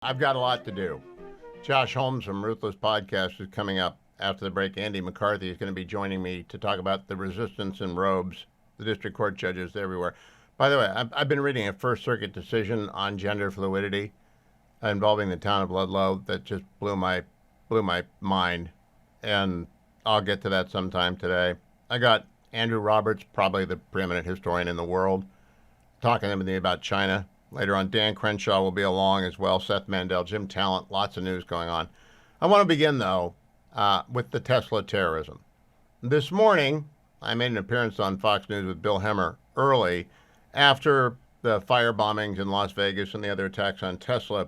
I've got a lot to do. Josh Holmes from Ruthless Podcast is coming up after the break. Andy McCarthy is going to be joining me to talk about the resistance in robes, the district court judges everywhere. By the way, I've been reading a First Circuit decision on gender fluidity involving the town of Ludlow that just blew my mind, and I'll get to that sometime today. I got Andrew Roberts, probably the preeminent historian in the world, talking to me about China. Later on, Dan Crenshaw will be along as well, Seth Mandel, Jim Talent, lots of news going on. I want to begin, though, with the Tesla terrorism. This morning, I made an appearance on Fox News with Bill Hemmer early after the fire bombings in Las Vegas and the other attacks on Tesla,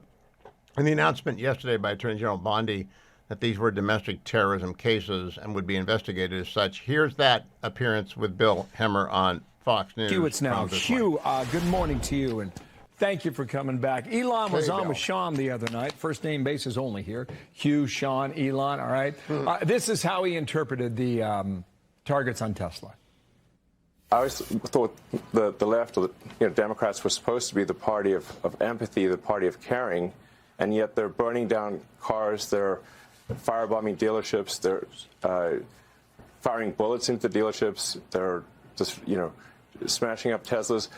and the announcement yesterday by Attorney General Bondi that these were domestic terrorism cases and would be investigated as such. Here's that appearance with Bill Hemmer on Fox News. Hewitt's now. Hugh, good morning to you, and thank you for coming back. Elon was on with Sean the other night. First name basis only here. Hugh, Sean, Elon, all right? This is how he interpreted the targets on Tesla. I always thought the left, or Democrats, were supposed to be the party of empathy, the party of caring, and yet they're burning down cars, they're firebombing dealerships, they're firing bullets into dealerships, they're just, smashing up Teslas.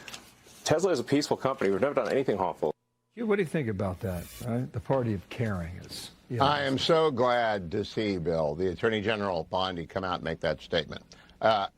Tesla is a peaceful company. We've never done anything harmful. Hugh, what do you think about that? Right? The party of caring is. I am so glad to see, Bill, the Attorney General Bondi come out and make that statement.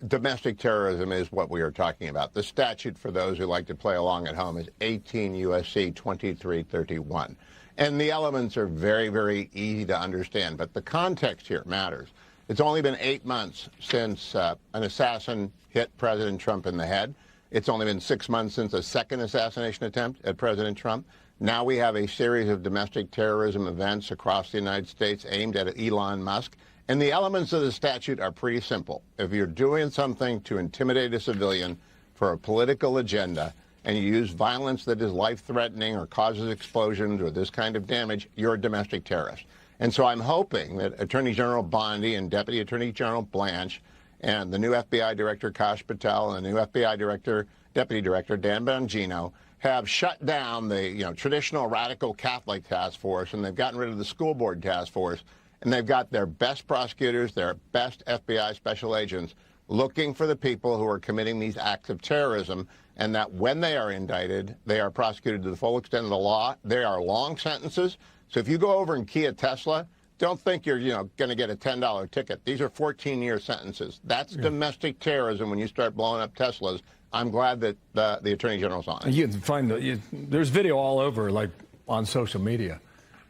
Domestic terrorism is what we are talking about. The statute, for those who like to play along at home, is 18 U.S.C. 2331. And the elements are very, very easy to understand. But the context here matters. It's only been 8 months since an assassin hit President Trump in the head. It's only been 6 months since a second assassination attempt at President Trump. Now we have a series of domestic terrorism events across the United States aimed at Elon Musk. And the elements of the statute are pretty simple. If you're doing something to intimidate a civilian for a political agenda and you use violence that is life-threatening or causes explosions or this kind of damage, you're a domestic terrorist. And so I'm hoping that Attorney General Bondi and Deputy Attorney General Blanche and the new FBI Director Kash Patel and the new FBI Deputy Director Dan Bongino have shut down the traditional radical Catholic task force, and they've gotten rid of the school board task force, and they've got their best prosecutors, their best FBI special agents looking for the people who are committing these acts of terrorism, and that when they are indicted, they are prosecuted to the full extent of the law. They are long sentences. So if you go over and key a Tesla, don't think you're going to get a $10 ticket. These are 14-year sentences. That's domestic terrorism when you start blowing up Teslas. I'm glad that the Attorney General's on it. You can find there's video all over, like on social media,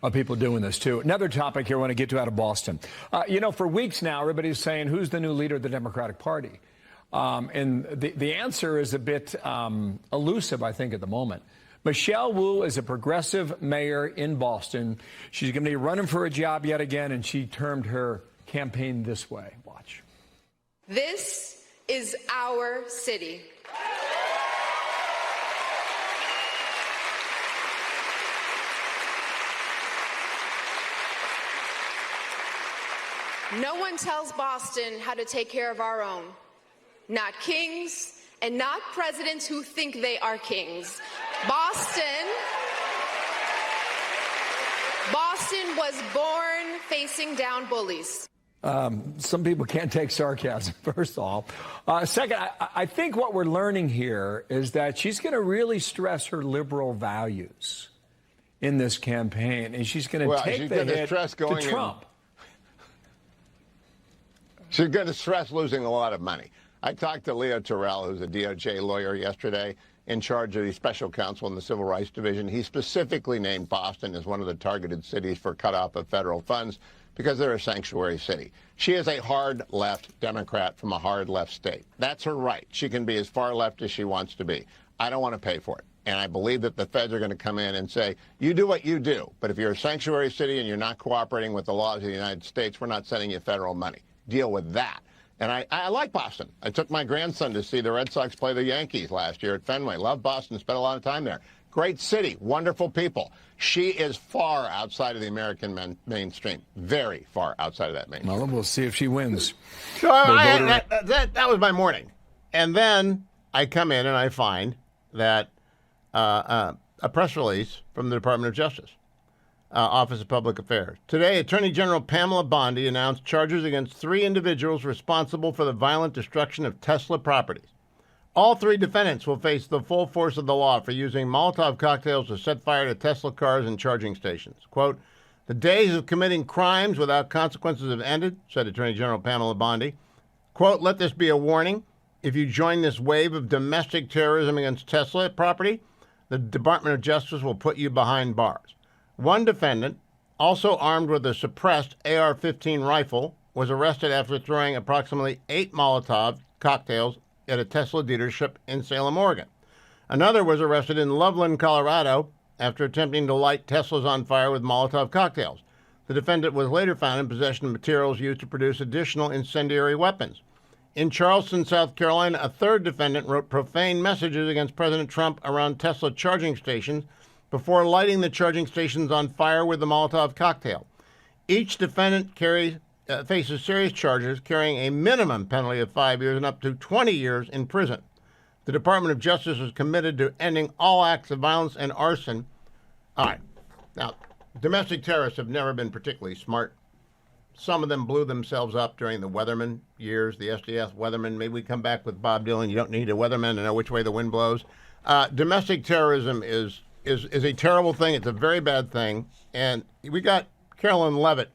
of people doing this too. Another topic here I want to get to out of Boston. For weeks now, everybody's saying, who's the new leader of the Democratic Party? And the answer is a bit elusive, I think, at the moment. Michelle Wu is a progressive mayor in Boston. She's going to be running for a job yet again, and she termed her campaign this way. Watch. This is our city. No one tells Boston how to take care of our own. Not kings and not presidents who think they are kings. Boston was born facing down bullies. Some people can't take sarcasm, first of all. Second, I think what we're learning here is that she's going to really stress her liberal values in this campaign, and she's going to take the hit to Trump. She's going to stress losing a lot of money. I talked to Leo Terrell, who's a DOJ lawyer, yesterday, in charge of the special counsel in the Civil Rights Division. He specifically named Boston as one of the targeted cities for cutoff of federal funds because they're a sanctuary city. She is a hard left Democrat from a hard left state. That's her right. She can be as far left as she wants to be. I don't want to pay for it. And I believe that the feds are going to come in and say, you do what you do. But if you're a sanctuary city and you're not cooperating with the laws of the United States, we're not sending you federal money. Deal with that. And I like Boston. I took my grandson to see the Red Sox play the Yankees last year at Fenway. Love Boston, spent a lot of time there. Great city, wonderful people. She is far outside of the American mainstream, very far outside of that mainstream. Well, we'll see if she wins. So that was my morning. And then I come in and I find that a press release from the Department of Justice Office of Public Affairs. Today, Attorney General Pamela Bondi announced charges against 3 individuals responsible for the violent destruction of Tesla properties. All 3 defendants will face the full force of the law for using Molotov cocktails to set fire to Tesla cars and charging stations. Quote, "The days of committing crimes without consequences have ended," said Attorney General Pamela Bondi. Quote, "Let this be a warning. If you join this wave of domestic terrorism against Tesla property, the Department of Justice will put you behind bars." One defendant, also armed with a suppressed AR-15 rifle, was arrested after throwing approximately 8 Molotov cocktails at a Tesla dealership in Salem, Oregon. Another was arrested in Loveland, Colorado, after attempting to light Teslas on fire with Molotov cocktails. The defendant was later found in possession of materials used to produce additional incendiary weapons. In Charleston, South Carolina, a third defendant wrote profane messages against President Trump around Tesla charging stations before lighting the charging stations on fire with the Molotov cocktail. Each defendant faces serious charges, carrying a minimum penalty of 5 years and up to 20 years in prison. The Department of Justice is committed to ending all acts of violence and arson. All right. Now, domestic terrorists have never been particularly smart. Some of them blew themselves up during the Weatherman years, the SDS Weatherman. Maybe we come back with Bob Dylan. You don't need a weatherman to know which way the wind blows. Domestic terrorism is a terrible thing. It's a very bad thing. And we got Carolyn Levitt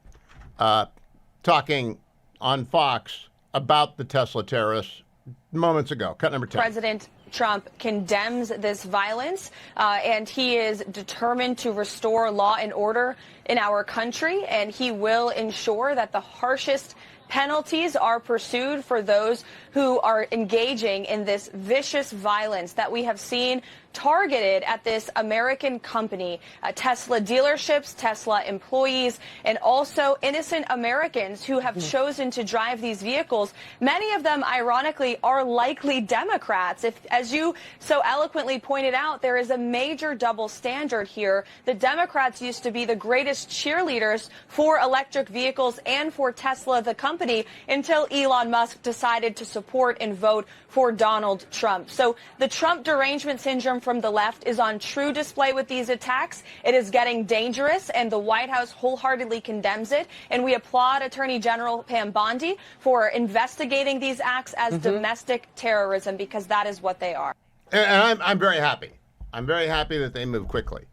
talking on Fox about the Tesla terrorists moments ago. Cut number 10. President Trump condemns this violence, and he is determined to restore law and order in our country, and he will ensure that the harshest penalties are pursued for those who are engaging in this vicious violence that we have seen targeted at this American company, Tesla dealerships, Tesla employees, and also innocent Americans who have chosen to drive these vehicles. Many of them, ironically, are likely Democrats. If, as you so eloquently pointed out, there is a major double standard here. The Democrats used to be the greatest cheerleaders for electric vehicles and for Tesla, the company, until Elon Musk decided to support and vote for Donald Trump. So the Trump derangement syndrome from the left is on true display with these attacks. It is getting dangerous, and the White House wholeheartedly condemns it. And we applaud Attorney General Pam Bondi for investigating these acts as domestic terrorism, because that is what they are. And I'm very happy. I'm very happy that they move quickly.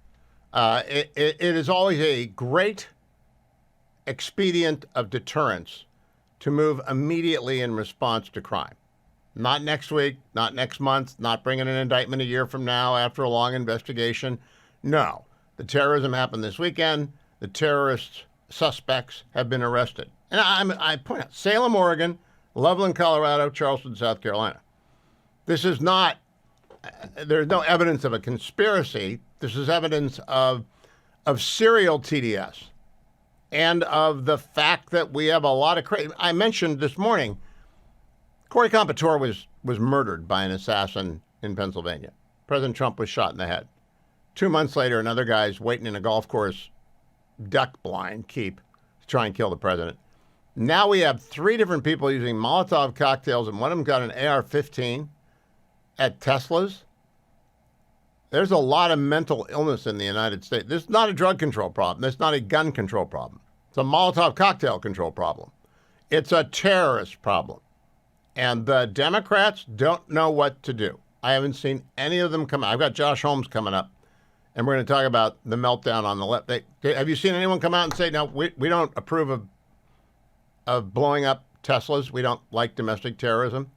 It is always a great expedient of deterrence to move immediately in response to crime. Not next week, not next month, not bringing an indictment a year from now after a long investigation. No. The terrorism happened this weekend. The terrorist suspects have been arrested. And I point out, Salem, Oregon, Loveland, Colorado, Charleston, South Carolina. This is not, there's no evidence of a conspiracy. This is evidence of serial TDS and of the fact that we have a lot of crazy. I mentioned this morning, Corey Compatore was murdered by an assassin in Pennsylvania. President Trump was shot in the head. 2 months later, another guy's waiting in a golf course duck blind keep to try and kill the president. Now we have 3 different people using Molotov cocktails, and one of them got an AR-15 at Teslas. There's a lot of mental illness in the United States. This is not a drug control problem. This is not a gun control problem. It's a Molotov cocktail control problem. It's a terrorist problem. And the Democrats don't know what to do. I haven't seen any of them come out. I've got Josh Holmes coming up, and we're going to talk about the meltdown on the left. Have you seen anyone come out and say, no, we don't approve of blowing up Teslas? We don't like domestic terrorism?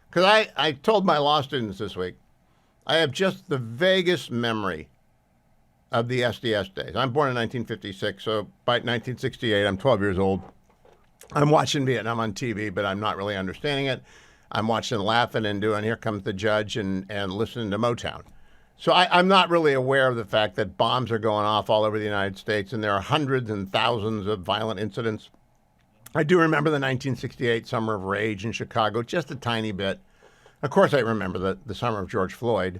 Because I told my law students this week, I have just the vaguest memory of the SDS days. I'm born in 1956, so by 1968, I'm 12 years old. I'm watching Vietnam on TV, but I'm not really understanding it. I'm watching, laughing, and doing, here comes the judge, and listening to Motown. So I'm not really aware of the fact that bombs are going off all over the United States, and there are hundreds and thousands of violent incidents. I do remember the 1968 Summer of Rage in Chicago, just a tiny bit. Of course, I remember the summer of George Floyd.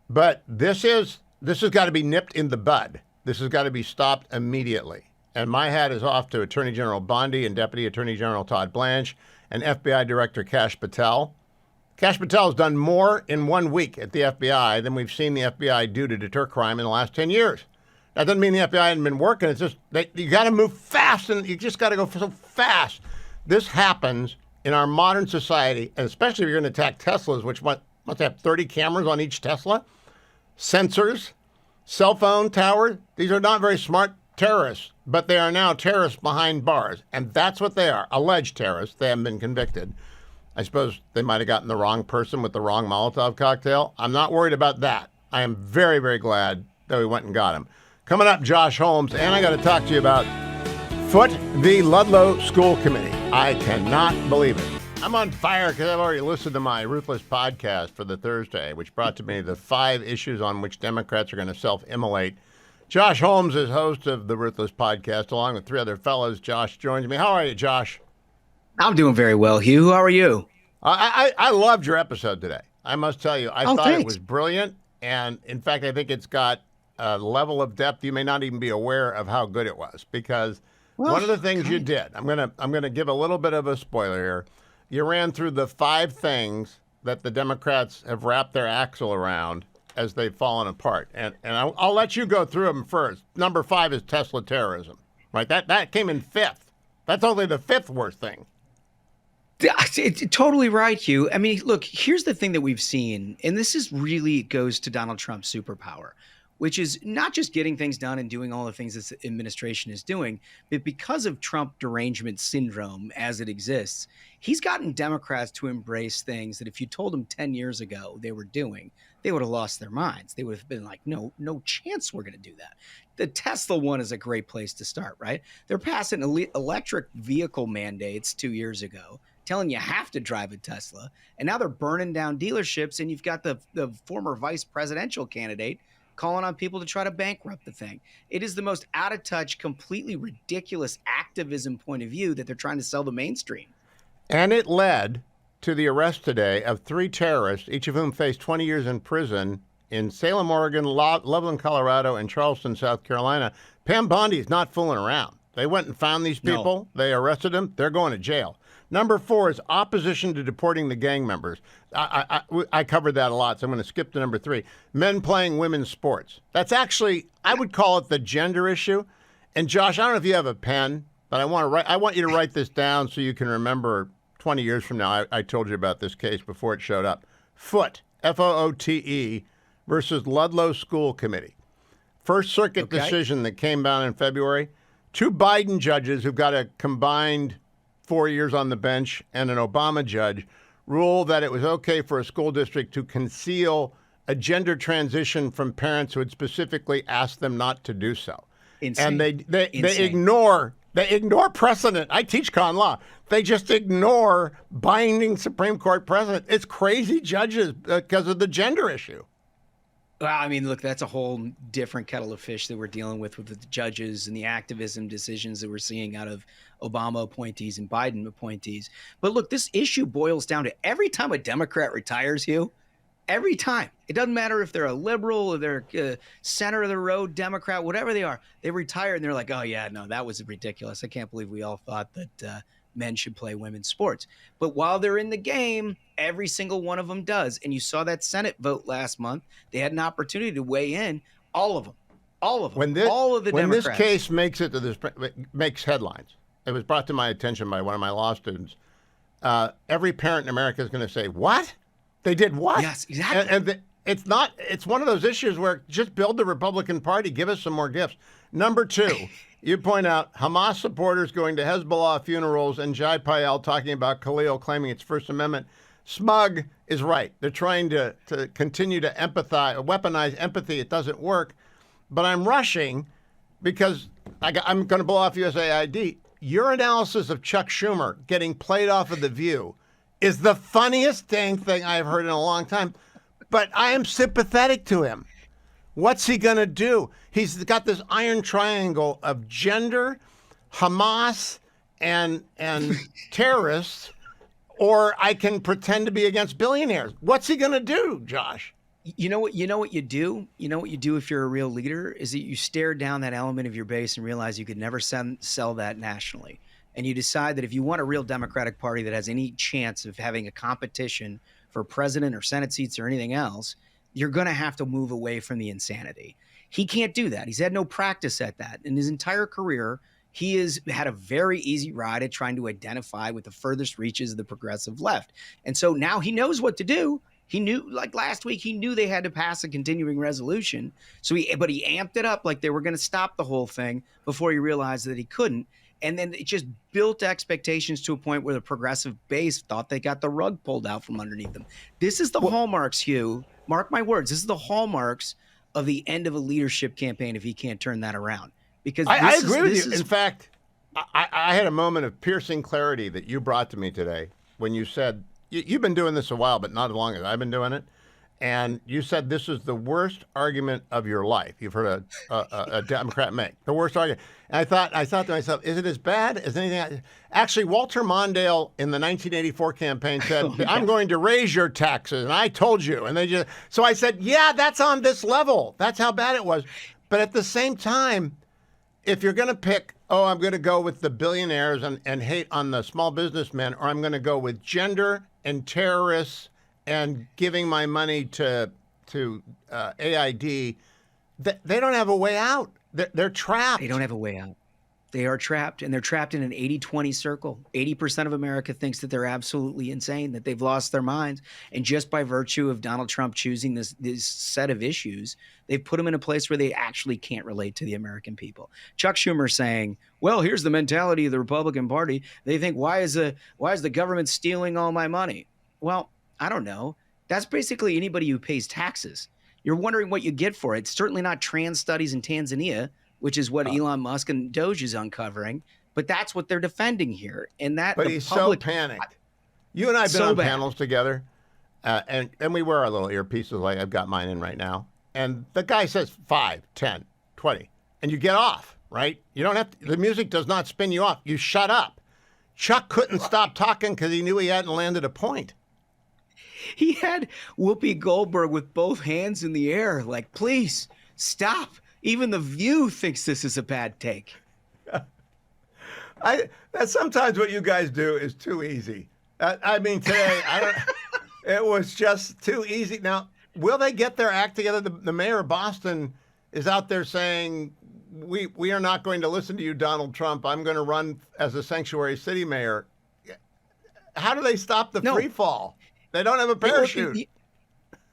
But this has got to be nipped in the bud. This has got to be stopped immediately. And my hat is off to Attorney General Bondi and Deputy Attorney General Todd Blanche and FBI Director Kash Patel. Kash Patel has done more in 1 week at the FBI than we've seen the FBI do to deter crime in the last 10 years. That doesn't mean the FBI hadn't been working. It's just you got to move fast, and you just got to go so fast. This happens in our modern society, and especially if you're going to attack Teslas, which must have 30 cameras on each Tesla, sensors, cell phone tower. These are not very smart terrorists, but they are now terrorists behind bars, and that's what they are, alleged terrorists. They haven't been convicted. I suppose they might have gotten the wrong person with the wrong Molotov cocktail. I'm not worried about that. I am very, very glad that we went and got him. Coming up, Josh Holmes, and I got to talk to you about Foote v. Ludlow School Committee. I cannot believe it. I'm on fire because I've already listened to my Ruthless podcast for the Thursday, which brought to me the 5 issues on which Democrats are going to self-immolate. Josh Holmes is host of the Ruthless podcast, along with 3 other fellows. Josh joins me. How are you, Josh? I'm doing very well, Hugh. How are you? I loved your episode today. I must tell you, I thought thanks. It was brilliant. And in fact, I think it's got a level of depth you may not even be aware of how good it was, because one of the things you did, I'm gonna give a little bit of a spoiler here. You ran through the 5 things that the Democrats have wrapped their axle around as they've fallen apart, and I'll let you go through them first. Number 5 is Tesla terrorism, right? That came in 5th. That's only the 5th worst thing. It's totally right, Hugh. I mean, look, here's the thing that we've seen, and this is really goes to Donald Trump's superpower, which is not just getting things done and doing all the things this administration is doing, but because of Trump derangement syndrome as it exists, he's gotten Democrats to embrace things that if you told them 10 years ago they were doing, they would have lost their minds. They would have been like, no chance we're going to do that. The Tesla one is a great place to start, right? They're passing electric vehicle mandates 2 years ago, telling you have to drive a Tesla, and now they're burning down dealerships, and you've got the former vice presidential candidate calling on people to try to bankrupt the thing. It is the most out-of-touch, completely ridiculous activism point of view that they're trying to sell the mainstream. And it led to the arrest today of 3 terrorists, each of whom faced 20 years in prison in Salem, Oregon, Loveland, Colorado, and Charleston, South Carolina. Pam Bondi is not fooling around. They went and found these people. No. They arrested them. They're going to jail. Number 4 is opposition to deporting the gang members. I covered that a lot, so I'm going to skip to number 3. Men playing women's sports. That's actually, I would call it the gender issue. And Josh, I don't know if you have a pen, but I want you to write this down so you can remember 20 years from now. I told you about this case before it showed up. Foote, F-O-O-T-E, versus Ludlow School Committee. First Circuit decision that came down in February. 2 Biden judges who've got a combined 4 years on the bench and an Obama judge ruled that it was okay for a school district to conceal a gender transition from parents who had specifically asked them not to do so. Insane. And they ignore precedent. I teach con law. They just ignore binding Supreme Court precedent. It's crazy judges because of the gender issue. Well, I mean, look, that's a whole different kettle of fish that we're dealing with the judges and the activism decisions that we're seeing out of Obama appointees and Biden appointees. But look, this issue boils down to every time a Democrat retires, Hugh, every time. It doesn't matter if they're a liberal or they're a center of the road Democrat, whatever they are, they retire and they're like, oh, yeah, no, that was ridiculous. I can't believe we all thought that men should play women's sports. But while they're in the game, every single one of them does. And you saw that Senate vote last month. They had an opportunity to weigh in. All of them. All of them. All of the Democrats. When this case makes headlines, it was brought to my attention by one of my law students. Every parent in America is going to say, what? They did what? Yes, exactly. It's one of those issues where just build the Republican Party, give us some more gifts. Number 2, you point out Hamas supporters going to Hezbollah funerals and Jai Payal talking about Khalil claiming it's First Amendment. Smug is right. They're trying to continue to weaponize empathy. It doesn't work. But I'm rushing because I'm going to blow off USAID. Your analysis of Chuck Schumer getting played off of The View is the funniest dang thing I've heard in a long time. But I am sympathetic to him. What's he going to do? He's got this iron triangle of gender, Hamas, and terrorists, or I can pretend to be against billionaires. What's he going to do, Josh? You know what you do? You know what you do if you're a real leader is that you stare down that element of your base and realize you could never sell that nationally. And you decide that if you want a real Democratic Party that has any chance of having a competition for president or Senate seats or anything else, you're going to have to move away from the insanity. He can't do that. He's had no practice at that. In his entire career, he has had a very easy ride at trying to identify with the furthest reaches of the progressive left. And so now he knows what to do. He knew, like last week, he knew they had to pass a continuing resolution. But he amped it up like they were going to stop the whole thing before he realized that he couldn't. And then it just built expectations to a point where the progressive base thought they got the rug pulled out from underneath them. This is the hallmarks, Hugh. Mark my words. This is the hallmarks of the end of a leadership campaign if he can't turn that around. Because I agree with you. In fact, I had a moment of piercing clarity that you brought to me today when you said, you've been doing this a while, but not as long as I've been doing it. And you said this is the worst argument of your life. You've heard a Democrat make the worst argument. And I thought to myself, is it as bad as anything? Actually, Walter Mondale in the 1984 campaign said, I'm going to raise your taxes. And I told you. And so I said, yeah, that's on this level. That's how bad it was. But at the same time, if you're going to pick, I'm going to go with the billionaires and hate on the small businessmen, or I'm going to go with gender and terrorists and giving my money to AID, they don't have a way out. They're trapped. They don't have a way out. They are trapped, and they're trapped in an 80-20 circle. 80% of America thinks that they're absolutely insane, that they've lost their minds. And just by virtue of Donald Trump choosing this set of issues, they've put them in a place where they actually can't relate to the American people. Chuck Schumer saying, well, here's the mentality of the Republican Party. They think, why is the government stealing all my money? Well, I don't know. That's basically anybody who pays taxes. You're wondering what you get for it. It's certainly not trans studies in Tanzania, which is what Elon Musk and Doge is uncovering. But that's what they're defending here. And that, but he's so panicked. You and I have been on panels together, and we wear our little earpieces like I've got mine in right now. And the guy says 5, 10, 20, and you get off, right? You don't have to, the music does not spin you off. You shut up. Chuck couldn't stop talking because he knew he hadn't landed a point. He had Whoopi Goldberg with both hands in the air, like, please stop. Even The View thinks this is a bad take. That's sometimes what you guys do is too easy. I mean, today, it was just too easy. Now, will they get their act together? The mayor of Boston is out there saying, we are not going to listen to you, Donald Trump. I'm going to run as a sanctuary city mayor. How do they stop the free fall? They don't have a parachute.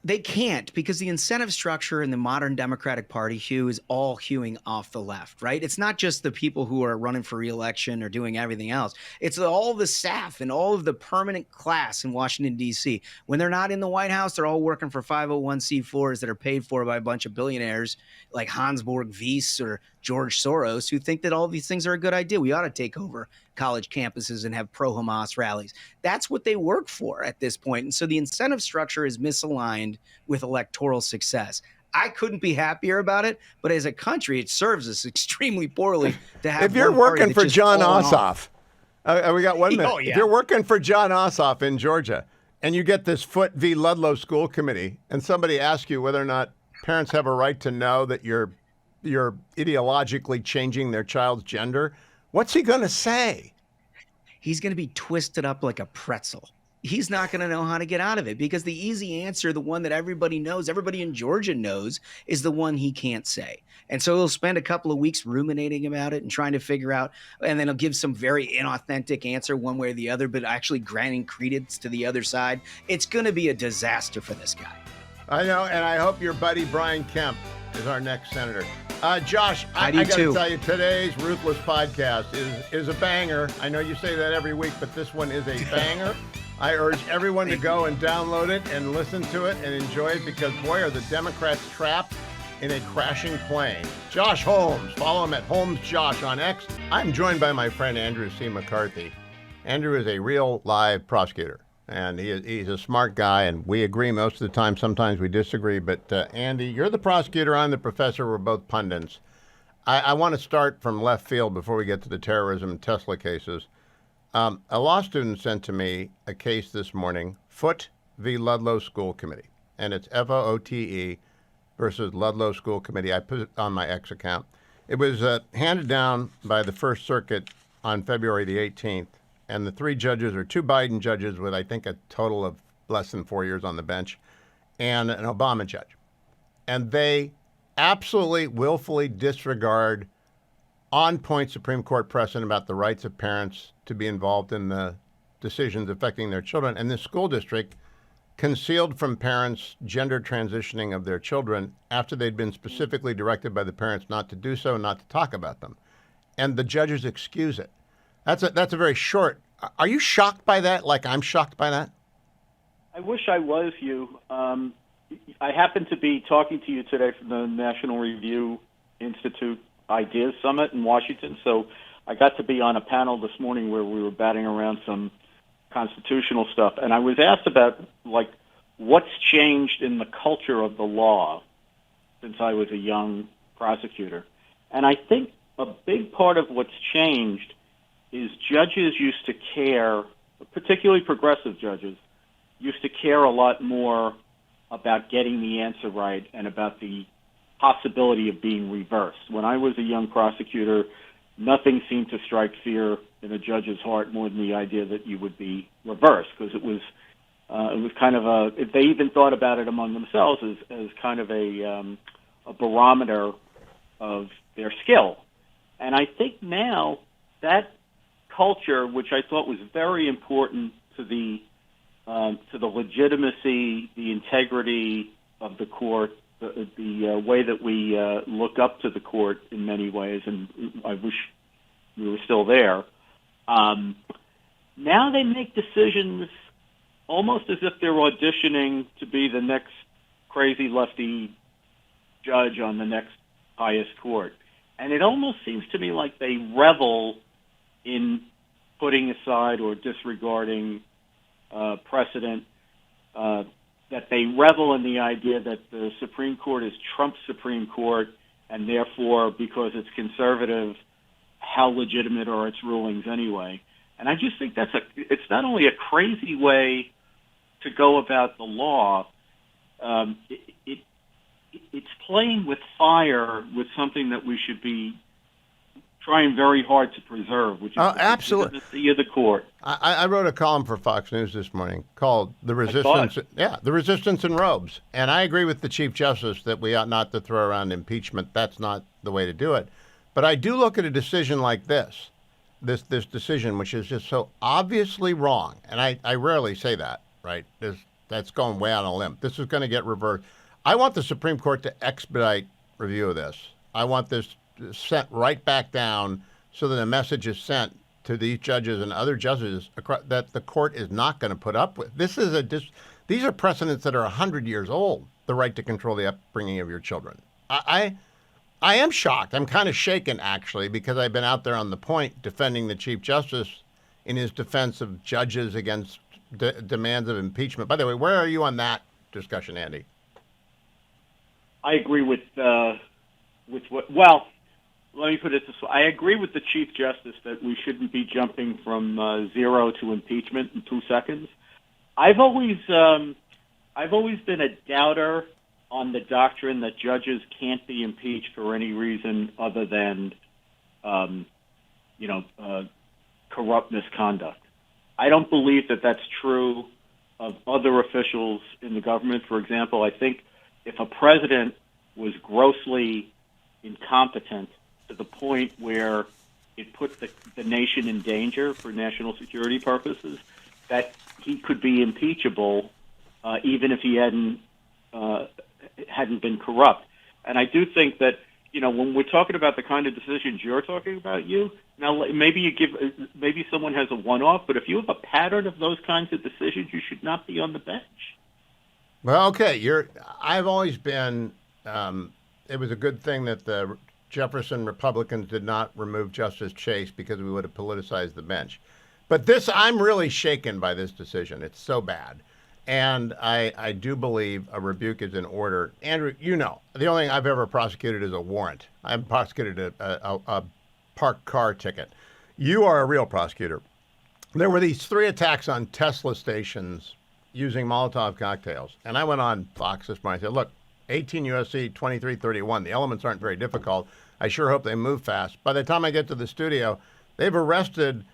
They can't, because the incentive structure in the modern Democratic Party, Hugh, is all hewing off the left, right? It's not just the people who are running for re-election or doing everything else. It's all the staff and all of the permanent class in Washington, D.C. When they're not in the White House, they're all working for 501c4s that are paid for by a bunch of billionaires like Hansborg Weiss or George Soros, who think that all these things are a good idea. We ought to take over college campuses and have pro-Hamas rallies. That's what they work for at this point. And so the incentive structure is misaligned with electoral success. I couldn't be happier about it, but as a country, it serves us extremely poorly to have. If you're working for John Ossoff, we got 1 minute. Oh, yeah. If you're working for John Ossoff in Georgia, and you get this Foote v. Ludlow School Committee, and somebody asks you whether or not parents have a right to know that you're ideologically changing their child's gender, what's he going to say? He's going to be twisted up like a pretzel. He's not going to know how to get out of it, because the easy answer, the one that everybody knows, everybody in Georgia knows, is the one he can't say. And so he'll spend a couple of weeks ruminating about it and trying to figure out, and then he'll give some very inauthentic answer one way or the other, but actually granting credence to the other side. It's going to be a disaster for this guy. I know, and I hope your buddy Brian Kemp is our next senator. Josh, I do got too. to tell you, today's Ruthless podcast is a banger. I know you say that every week, but this one is a banger. I urge everyone to go and download it and listen to it and enjoy it, because, boy, are the Democrats trapped in a crashing plane. Josh Holmes. Follow him at Holmes Josh on X. I'm joined by my friend Andrew C. McCarthy. Andrew is a real live prosecutor, and he's a smart guy, and we agree most of the time. Sometimes we disagree. But, Andy, you're the prosecutor. I'm the professor. We're both pundits. I want to start from left field before we get to the terrorism and Tesla cases. A law student sent to me a case this morning, Foote v. Ludlow School Committee, and it's F-O-O-T-E versus Ludlow School Committee. I put it on my X account. It was handed down by the First Circuit on February the 18th, and the three judges are two Biden judges with, I think, a total of less than 4 years on the bench, and an Obama judge. And they absolutely willfully disregard on-point Supreme Court precedent about the rights of parents to be involved in the decisions affecting their children, and the school district concealed from parents gender transitioning of their children after they'd been specifically directed by the parents not to do so, not to talk about them. And the judges excuse it. That's a very short. Are you shocked by that? Like I'm shocked by that? I wish I was, Hugh. I happen to be talking to you today from the National Review Institute Ideas Summit in Washington, so I got to be on a panel this morning where we were batting around some constitutional stuff, and I was asked about, like, what's changed in the culture of the law since I was a young prosecutor. And I think a big part of what's changed is judges used to care, particularly progressive judges, used to care a lot more about getting the answer right and about the possibility of being reversed. When I was a young prosecutor, nothing seemed to strike fear in a judge's heart more than the idea that you would be reversed, because it was kind of if they even thought about it among themselves as kind of a barometer of their skill. And I think now that culture, which I thought was very important to the legitimacy, the integrity of the court, the way that we look up to the court in many ways, and I wish we were still there. Now they make decisions almost as if they're auditioning to be the next crazy lefty judge on the next highest court. And it almost seems to me like they revel in putting aside or disregarding precedent, that they revel in the idea that the Supreme Court is Trump's Supreme Court, and therefore, because it's conservative, how legitimate are its rulings anyway? And I just think it's not only a crazy way to go about the law, it's playing with fire with something that we should be trying very hard to preserve, which is absolutely. The legitimacy of the court. I wrote a column for Fox News this morning called "The Resistance." The Resistance in Robes, and I agree with the Chief Justice that we ought not to throw around impeachment. That's not the way to do it. But I do look at a decision like this decision, which is just so obviously wrong, and I rarely say that, right? That's going way on a limb. This is going to get reversed. I want the Supreme Court to expedite review of this. I want this sent right back down so that a message is sent to these judges and other judges that the court is not going to put up with. These are precedents that are 100 years old, the right to control the upbringing of your children. I am shocked. I'm kind of shaken, actually, because I've been out there on the point defending the Chief Justice in his defense of judges against demands of impeachment. By the way, where are you on that discussion, Andy? I agree with what. Well, let me put it this way: I agree with the Chief Justice that we shouldn't be jumping from 0 to impeachment in 2 seconds. I've always been a doubter on the doctrine that judges can't be impeached for any reason other than, corrupt misconduct. I don't believe that that's true of other officials in the government. For example, I think if a president was grossly incompetent to the point where it put the nation in danger for national security purposes, that he could be impeachable even if he hadn't been corrupt. And I do think that, when we're talking about the kind of decisions you're talking about, now maybe someone has a one-off, but if you have a pattern of those kinds of decisions, you should not be on the bench. Well, okay, I've always been. It was a good thing that the Jefferson Republicans did not remove Justice Chase because we would have politicized the bench. But I'm really shaken by this decision. It's so bad. And I do believe a rebuke is in order. Andrew, the only thing I've ever prosecuted is a warrant. I've prosecuted a parked car ticket. You are a real prosecutor. There were these 3 attacks on Tesla stations using Molotov cocktails. And I went on Fox this morning and said, look, 18 U.S.C. 2331, the elements aren't very difficult. I sure hope they move fast. By the time I get to the studio, they've arrested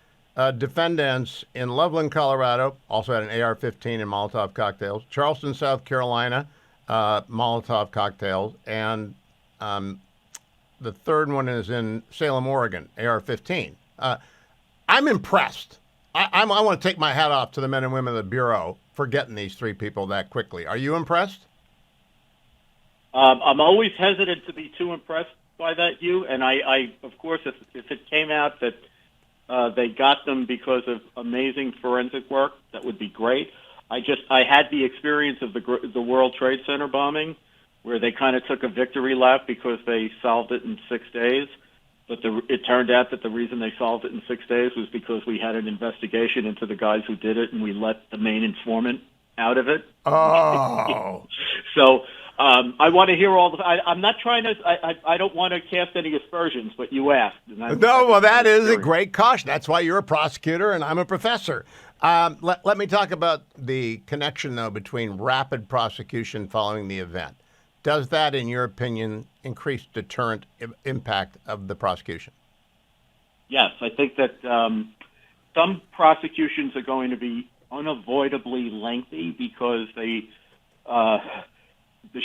defendants in Loveland, Colorado, also had an AR-15 and Molotov cocktails, Charleston, South Carolina, Molotov cocktails, and The third one is in Salem, Oregon, AR-15. I'm impressed. I want to take my hat off to the men and women of the Bureau for getting these three people that quickly. Are you impressed? I'm always hesitant to be too impressed by that, Hugh. And I of course, if it came out that they got them because of amazing forensic work, that would be great. I had the experience of the World Trade Center bombing, where they kind of took a victory lap because they solved it in 6 days. But it turned out that the reason they solved it in 6 days was because we had an investigation into the guys who did it, and we let the main informant out of it. Oh. So I want to hear all the. I'm not trying to. I don't want to cast any aspersions, but you asked. That is a great caution. That's why you're a prosecutor and I'm a professor. Let me talk about the connection, though, between rapid prosecution following the event. Does that, in your opinion, increase deterrent impact of the prosecution? Yes, I think that some prosecutions are going to be unavoidably lengthy because the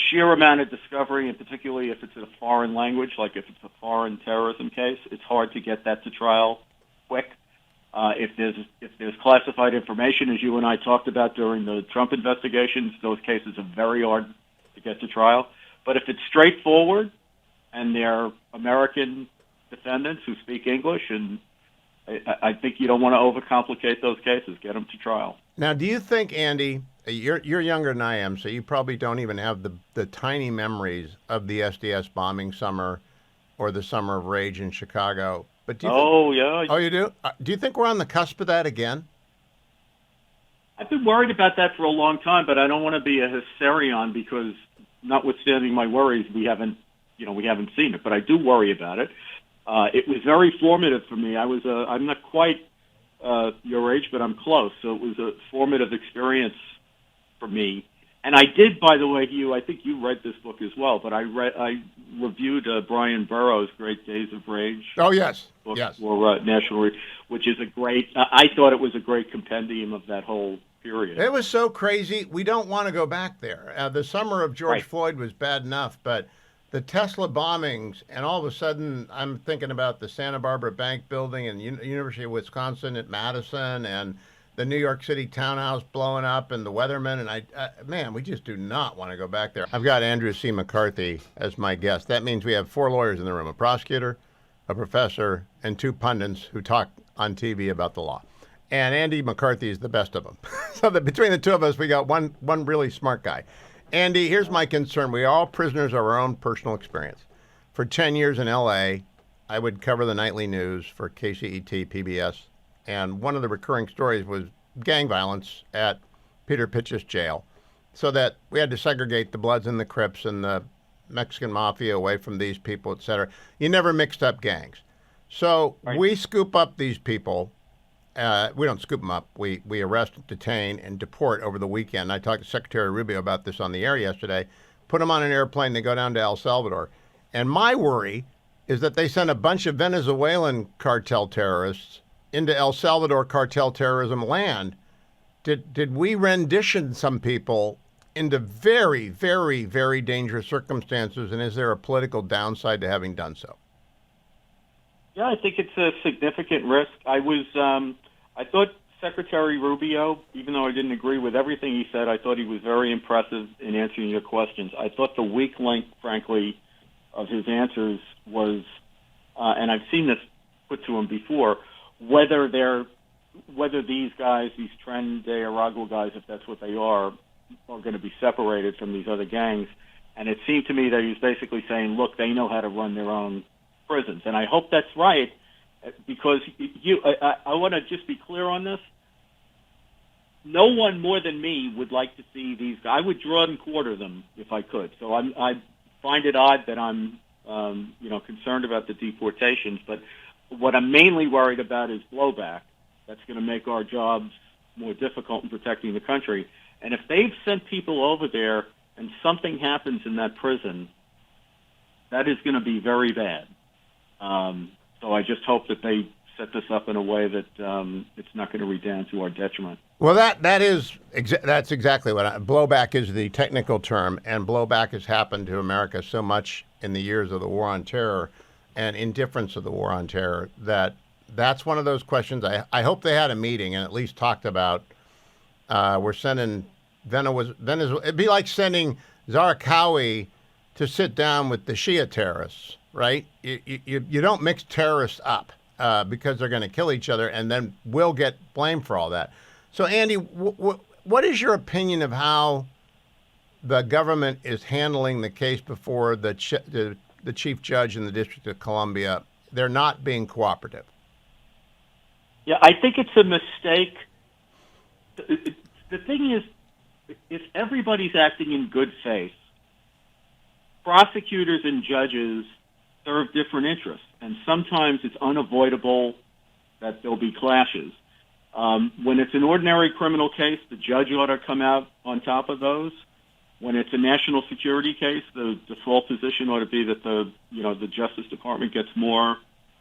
sheer amount of discovery, and particularly if it's in a foreign language, like if it's a foreign terrorism case, it's hard to get that to trial quick. If there's classified information, as you and I talked about during the Trump investigations, those cases are very hard to get to trial. But if it's straightforward and they're American defendants who speak English, and I think you don't want to overcomplicate those cases, get them to trial. Now, do you think, Andy, you're younger than I am, so you probably don't even have the tiny memories of the SDS bombing summer or the summer of rage in Chicago. But do you yeah. Oh, you do? Do you think we're on the cusp of that again? I've been worried about that for a long time, but I don't want to be a hysterion because, notwithstanding my worries, we haven't seen it. But I do worry about it. It was very formative for me. I'm not quite your age, but I'm close. So it was a formative experience for me. And I did, by the way, Hugh, I think you read this book as well, but I reviewed Brian Burroughs' Great Days of Rage. Oh, yes. Book Yes. For National Read, which is I thought it was a great compendium of that whole period. It was so crazy. We don't want to go back there. The summer of George Floyd was bad enough, but the Tesla bombings, and all of a sudden I'm thinking about the Santa Barbara Bank building and University of Wisconsin at Madison and the New York City townhouse blowing up and the weathermen. And man, we just do not want to go back there. I've got Andrew C. McCarthy as my guest. That means we have 4 lawyers in the room, a prosecutor, a professor, and 2 pundits who talk on TV about the law. And Andy McCarthy is the best of them. So that between the 2 of us, we got one really smart guy. Andy, here's my concern. We are all prisoners of our own personal experience. For 10 years in L.A., I would cover the nightly news for KCET, PBS, and one of the recurring stories was gang violence at Peter Pitch's jail, so that we had to segregate the Bloods and the Crips and the Mexican Mafia away from these people, et cetera. You never mixed up gangs. So we scoop up these people. We don't scoop them up. We arrest, detain, and deport over the weekend. I talked to Secretary Rubio about this on the air yesterday. Put them on an airplane, they go down to El Salvador. And my worry is that they send a bunch of Venezuelan cartel terrorists into El Salvador cartel terrorism land. Did we rendition some people into very, very, very dangerous circumstances, and is there a political downside to having done so? Yeah, I think it's a significant risk. I thought Secretary Rubio, even though I didn't agree with everything he said, I thought he was very impressive in answering your questions. I thought the weak link, frankly, of his answers was, and I've seen this put to him before, whether these guys, these Tren de Aragua guys, if that's what they are going to be separated from these other gangs. And it seemed to me that he was basically saying, look, they know how to run their own prisons. And I hope that's right, because I want to just be clear on this. No one more than me would like to see these guys. I would draw and quarter them if I could. So I find it odd that I'm concerned about the deportations, but what I'm mainly worried about is blowback. That's going to make our jobs more difficult in protecting the country. And if they've sent people over there and something happens in that prison, that is going to be very bad. So I just hope that they set this up in a way that it's not going to redound to our detriment. Well, that's exactly what blowback is, the technical term, and blowback has happened to America so much in the years of the war on terror and indifference of the war on terror that's one of those questions. I hope they had a meeting and at least talked about we're sending Venezuela. It'd be like sending Zarqawi to sit down with the Shia terrorists, right? You don't mix terrorists up because they're going to kill each other, and then we'll get blamed for all that. So, Andy, what is your opinion of how the government is handling the case before the chief judge in the District of Columbia? They're not being cooperative. Yeah, I think it's a mistake. The thing is, if everybody's acting in good faith, prosecutors and judges serve different interests, and sometimes it's unavoidable that there'll be clashes. When it's an ordinary criminal case, the judge ought to come out on top of those. When it's a national security case, the default position ought to be that the Justice Department gets more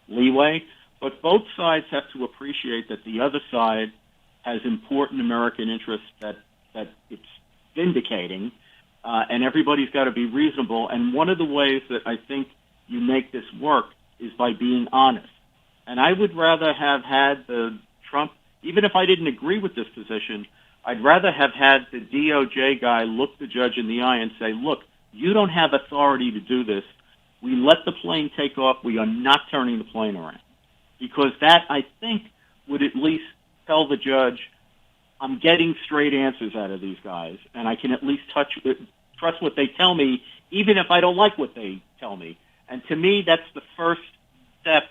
leeway. But both sides have to appreciate that the other side has important American interests that it's vindicating, and everybody's got to be reasonable. And one of the ways that I think you make this work is by being honest. And I would rather have had the Trump, even if I didn't agree with this position, I'd rather have had the DOJ guy look the judge in the eye and say, look, you don't have authority to do this. We let the plane take off. We are not turning the plane around. Because that, I think, would at least tell the judge, I'm getting straight answers out of these guys, and I can at least trust what they tell me, even if I don't like what they tell me. And to me, that's the first step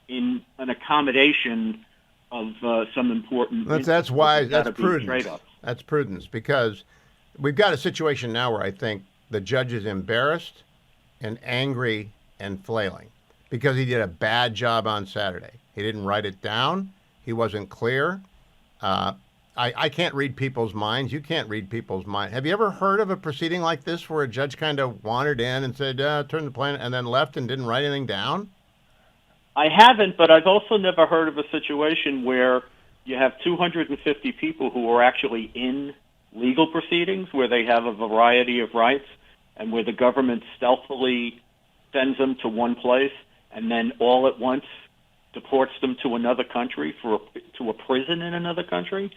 in an accommodation of some important... That's wise. That's prudence. That's prudence, because we've got a situation now where I think the judge is embarrassed and angry and flailing because he did a bad job on Saturday. He didn't write it down. He wasn't clear. I can't read people's minds. You can't read people's minds. Have you ever heard of a proceeding like this where a judge kind of wandered in and said, turn the plane, and then left and didn't write anything down? I haven't, but I've also never heard of a situation where you have 250 people who are actually in legal proceedings where they have a variety of rights and where the government stealthily sends them to one place and then all at once deports them to another country to a prison in another country.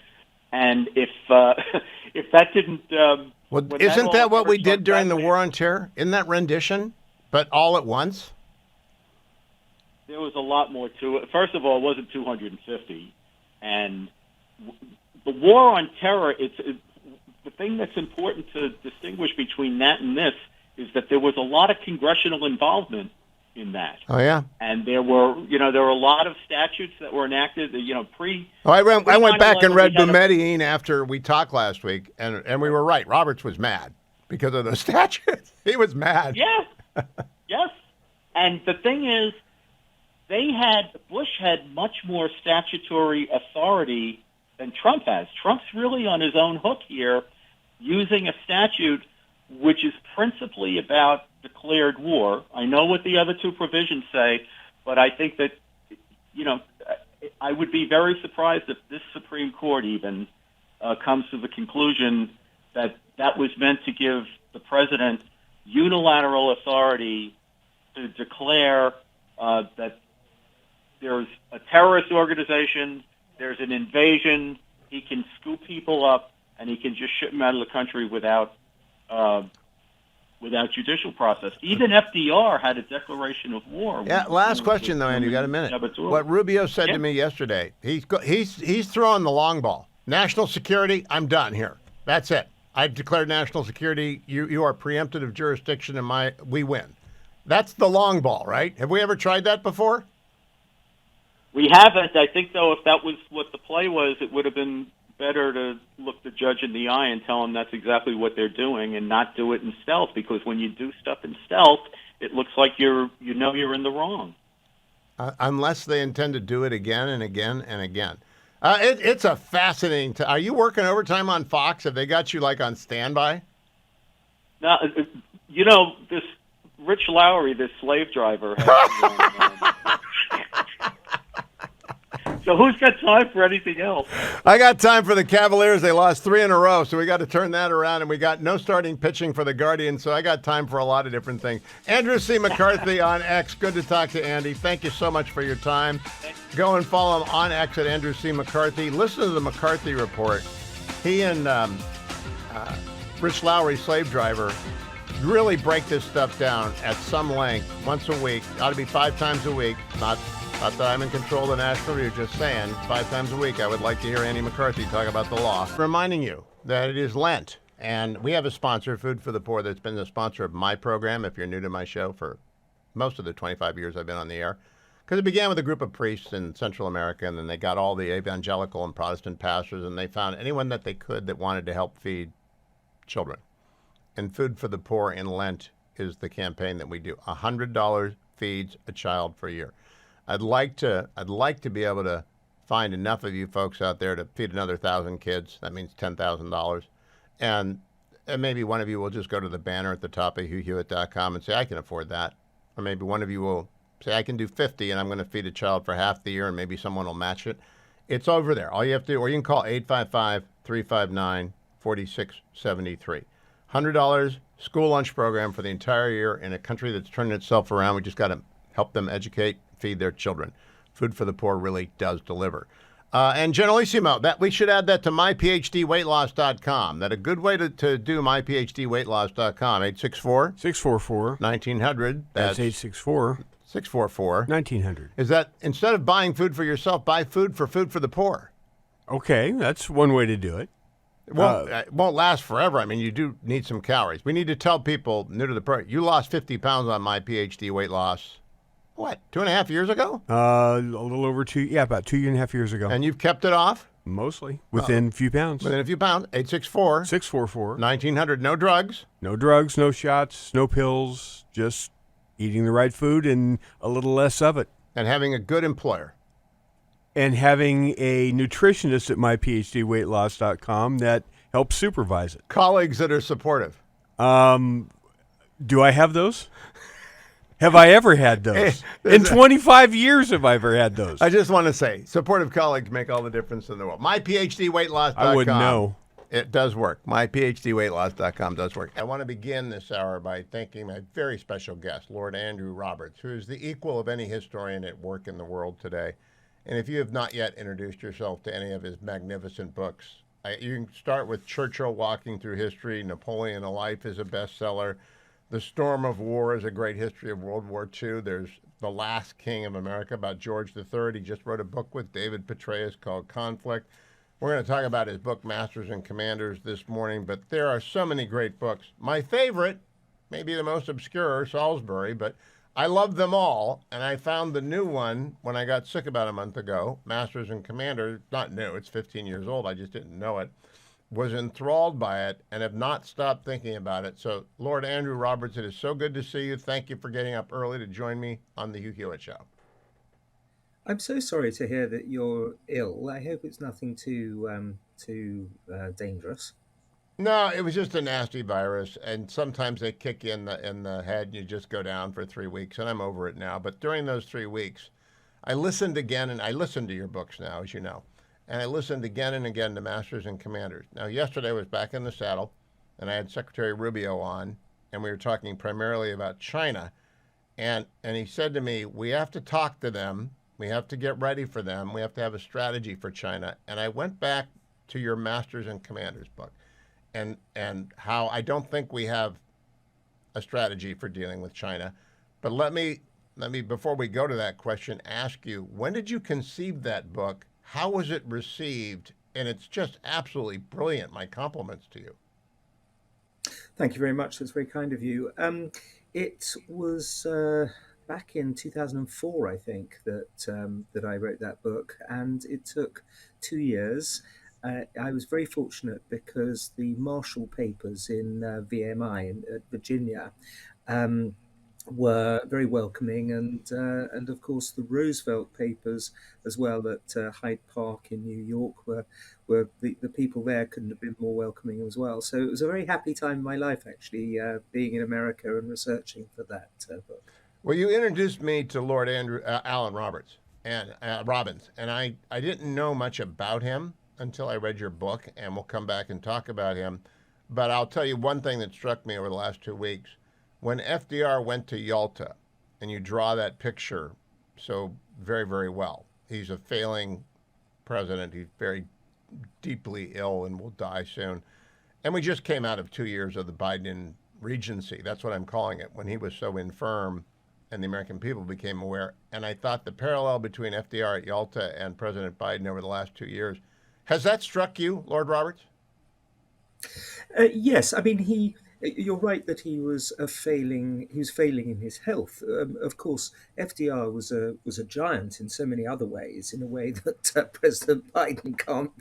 And if that didn't... isn't that what we did during the War on Terror? Isn't that rendition, but all at once? There was a lot more to it. First of all, it wasn't 250. And the War on Terror, the thing that's important to distinguish between that and this is that there was a lot of congressional involvement in that. Oh, yeah. And there were a lot of statutes that were enacted, I went back and read Boumediene after we talked last week, and we were right. Roberts was mad because of those statutes. He was mad. Yeah. Yes. And the thing is, Bush had much more statutory authority than Trump has. Trump's really on his own hook here, using a statute which is principally about declared war. I know what the other two provisions say, but I think that, I would be very surprised if this Supreme Court even comes to the conclusion that that was meant to give the president unilateral authority to declare that there's a terrorist organization, there's an invasion, he can scoop people up, and he can just ship them out of the country without judicial process. Even FDR had a declaration of war. Yeah. Last question, though, Andy. You got a minute? What Rubio said to me yesterday. He's throwing the long ball. National security. I'm done here. That's it. I've declared national security. You are preemptive jurisdiction, and we win. That's the long ball, right? Have we ever tried that before? We haven't. I think, though, if that was what the play was, it would have been better to look the judge in the eye and tell him that's exactly what they're doing and not do it in stealth, because when you do stuff in stealth, it looks like you're in the wrong. Unless they intend to do it again and again and again. It's a fascinating... Are you working overtime on Fox? Have they got you, on standby? Now, this Rich Lowry, this slave driver... has So who's got time for anything else? I got time for the Cavaliers. They lost 3 in a row, so we got to turn that around. And we got no starting pitching for the Guardians, so I got time for a lot of different things. Andrew C. McCarthy on X. Good to talk to Andy. Thank you so much for your time. Go and follow him on X at Andrew C. McCarthy. Listen to the McCarthy Report. He and Rich Lowry, slave driver, really break this stuff down at some length once a week. Ought to be 5 times a week. Not that I'm in control of the National Review, just saying 5 times a week I would like to hear Andy McCarthy talk about the law. Reminding you that it is Lent, and we have a sponsor, Food for the Poor, that's been the sponsor of my program, if you're new to my show, for most of the 25 years I've been on the air. Because it began with a group of priests in Central America, and then they got all the evangelical and Protestant pastors, and they found anyone that they could that wanted to help feed children. And Food for the Poor in Lent is the campaign that we do. $100 feeds a child for a year. I'd like to be able to find enough of you folks out there to feed another 1,000 kids. That means $10,000. And maybe one of you will just go to the banner at the top of HughHewitt.com and say, I can afford that. Or maybe one of you will say, I can do 50 and I'm going to feed a child for half the year, and maybe someone will match it. It's over there. All you have to do, or you can call 855-359-4673. $100 school lunch program for the entire year in a country that's turning itself around. We just got to help them educate, feed their children. Food for the Poor really does deliver. And Generalissimo, that we should add that to myphdweightloss.com. That a good way to do myphdweightloss.com. 864-644-1900. That's 864-644-1900. 864-1900. Is that instead of buying food for yourself, buy food for the poor? Okay, that's one way to do it. It won't last forever. I mean, you do need some calories. We need to tell people new to the program. You lost 50 pounds on my PhD weight loss. What, 2.5 years ago? A little over about 2.5 years ago. And you've kept it off? Mostly. Within a few pounds. Within a few pounds. 864-644-1900. No drugs? No drugs, no shots, no pills, just eating the right food and a little less of it. And having a good employer. And having a nutritionist at myphdweightloss.com that helps supervise it. Colleagues that are supportive. Do I have those? Have I ever had those? In 25 years have I ever had those? I just want to say, supportive colleagues make all the difference in the world. MyPhDweightloss.com. I wouldn't know. It does work. MyPhDweightloss.com does work. I want to begin this hour by thanking my very special guest, Lord Andrew Roberts, who is the equal of any historian at work in the world today. And if you have not yet introduced yourself to any of his magnificent books, you can start with Churchill Walking Through History. Napoleon, A Life is a bestseller. The Storm of War is a great history of World War II. There's The Last King of America about George III. He just wrote a book with David Petraeus called Conflict. We're going to talk about his book, Masters and Commanders, this morning, but there are so many great books. My favorite, maybe the most obscure, Salisbury, but I love them all, and I found the new one when I got sick about a month ago, Masters and Commanders. Not new, it's 15 years old, I just didn't know it. Was enthralled by it and have not stopped thinking about it. So, Lord Andrew Roberts, it is so good to see you. Thank you for getting up early to join me on the Hugh Hewitt Show. I'm so sorry to hear that you're ill. I hope it's nothing too dangerous. No, it was just a nasty virus, and sometimes they kick you in the head, and you just go down for 3 weeks, and I'm over it now. But during those 3 weeks, I listened again, and I listened to your books now, as you know, and I listened again and again to Masters and Commanders. Now, yesterday I was back in the saddle, and I had Secretary Rubio on, and we were talking primarily about China, and he said to me, we have to talk to them, we have to get ready for them, we have to have a strategy for China. And I went back to your Masters and Commanders book, and how I don't think we have a strategy for dealing with China. But let me, before we go to that question, ask you, when did you conceive that book? How was it received? And it's just absolutely brilliant. My compliments to you. Thank you very much. That's very kind of you. It was back in 2004, I think, that I wrote that book, and it took 2 years. I was very fortunate because the Marshall Papers in VMI in Virginia were very welcoming, and of course the Roosevelt Papers as well at Hyde Park in New York were the people there couldn't have been more welcoming as well. So it was a very happy time in my life, actually, being in America and researching for that book. Well, you introduced me to Lord Alan Roberts. and Robbins, and I didn't know much about him until I read your book, and we'll come back and talk about him. But I'll tell you one thing that struck me over the last 2 weeks. When FDR went to Yalta, and you draw that picture so very, very well, he's a failing president. He's very deeply ill and will die soon. And we just came out of 2 years of the Biden regency. That's what I'm calling it, when he was so infirm and the American people became aware. And I thought the parallel between FDR at Yalta and President Biden over the last 2 years, has that struck you, Lord Roberts? Yes, I mean you're right that he was failing. He was failing in his health. Of course, FDR was a giant in so many other ways. In a way that President Biden can't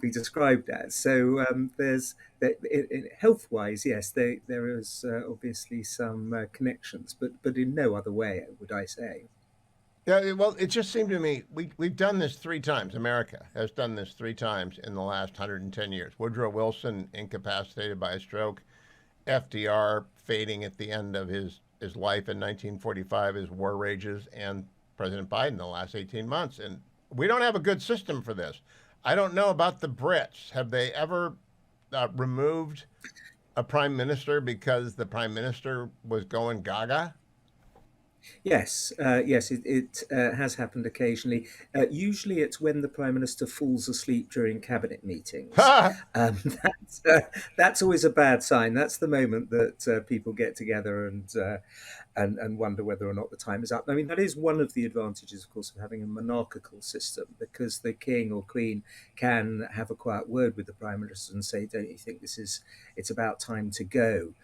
be described as. So there's health wise, yes, there is obviously some connections, but in no other way would I say. Yeah, well, it just seemed to me, we've done this 3 times. America has done this 3 times in the last 110 years. Woodrow Wilson incapacitated by a stroke, FDR fading at the end of his life in 1945 as war rages, and President Biden the last 18 months. And we don't have a good system for this. I don't know about the Brits. Have they ever removed a prime minister because the prime minister was going gaga? Yes, yes, it has happened occasionally. Usually, it's when the prime minister falls asleep during cabinet meetings. That's always a bad sign. That's the moment that people get together and wonder whether or not the time is up. I mean, that is one of the advantages, of course, of having a monarchical system, because the king or queen can have a quiet word with the prime minister and say, "Don't you think it's about time to go,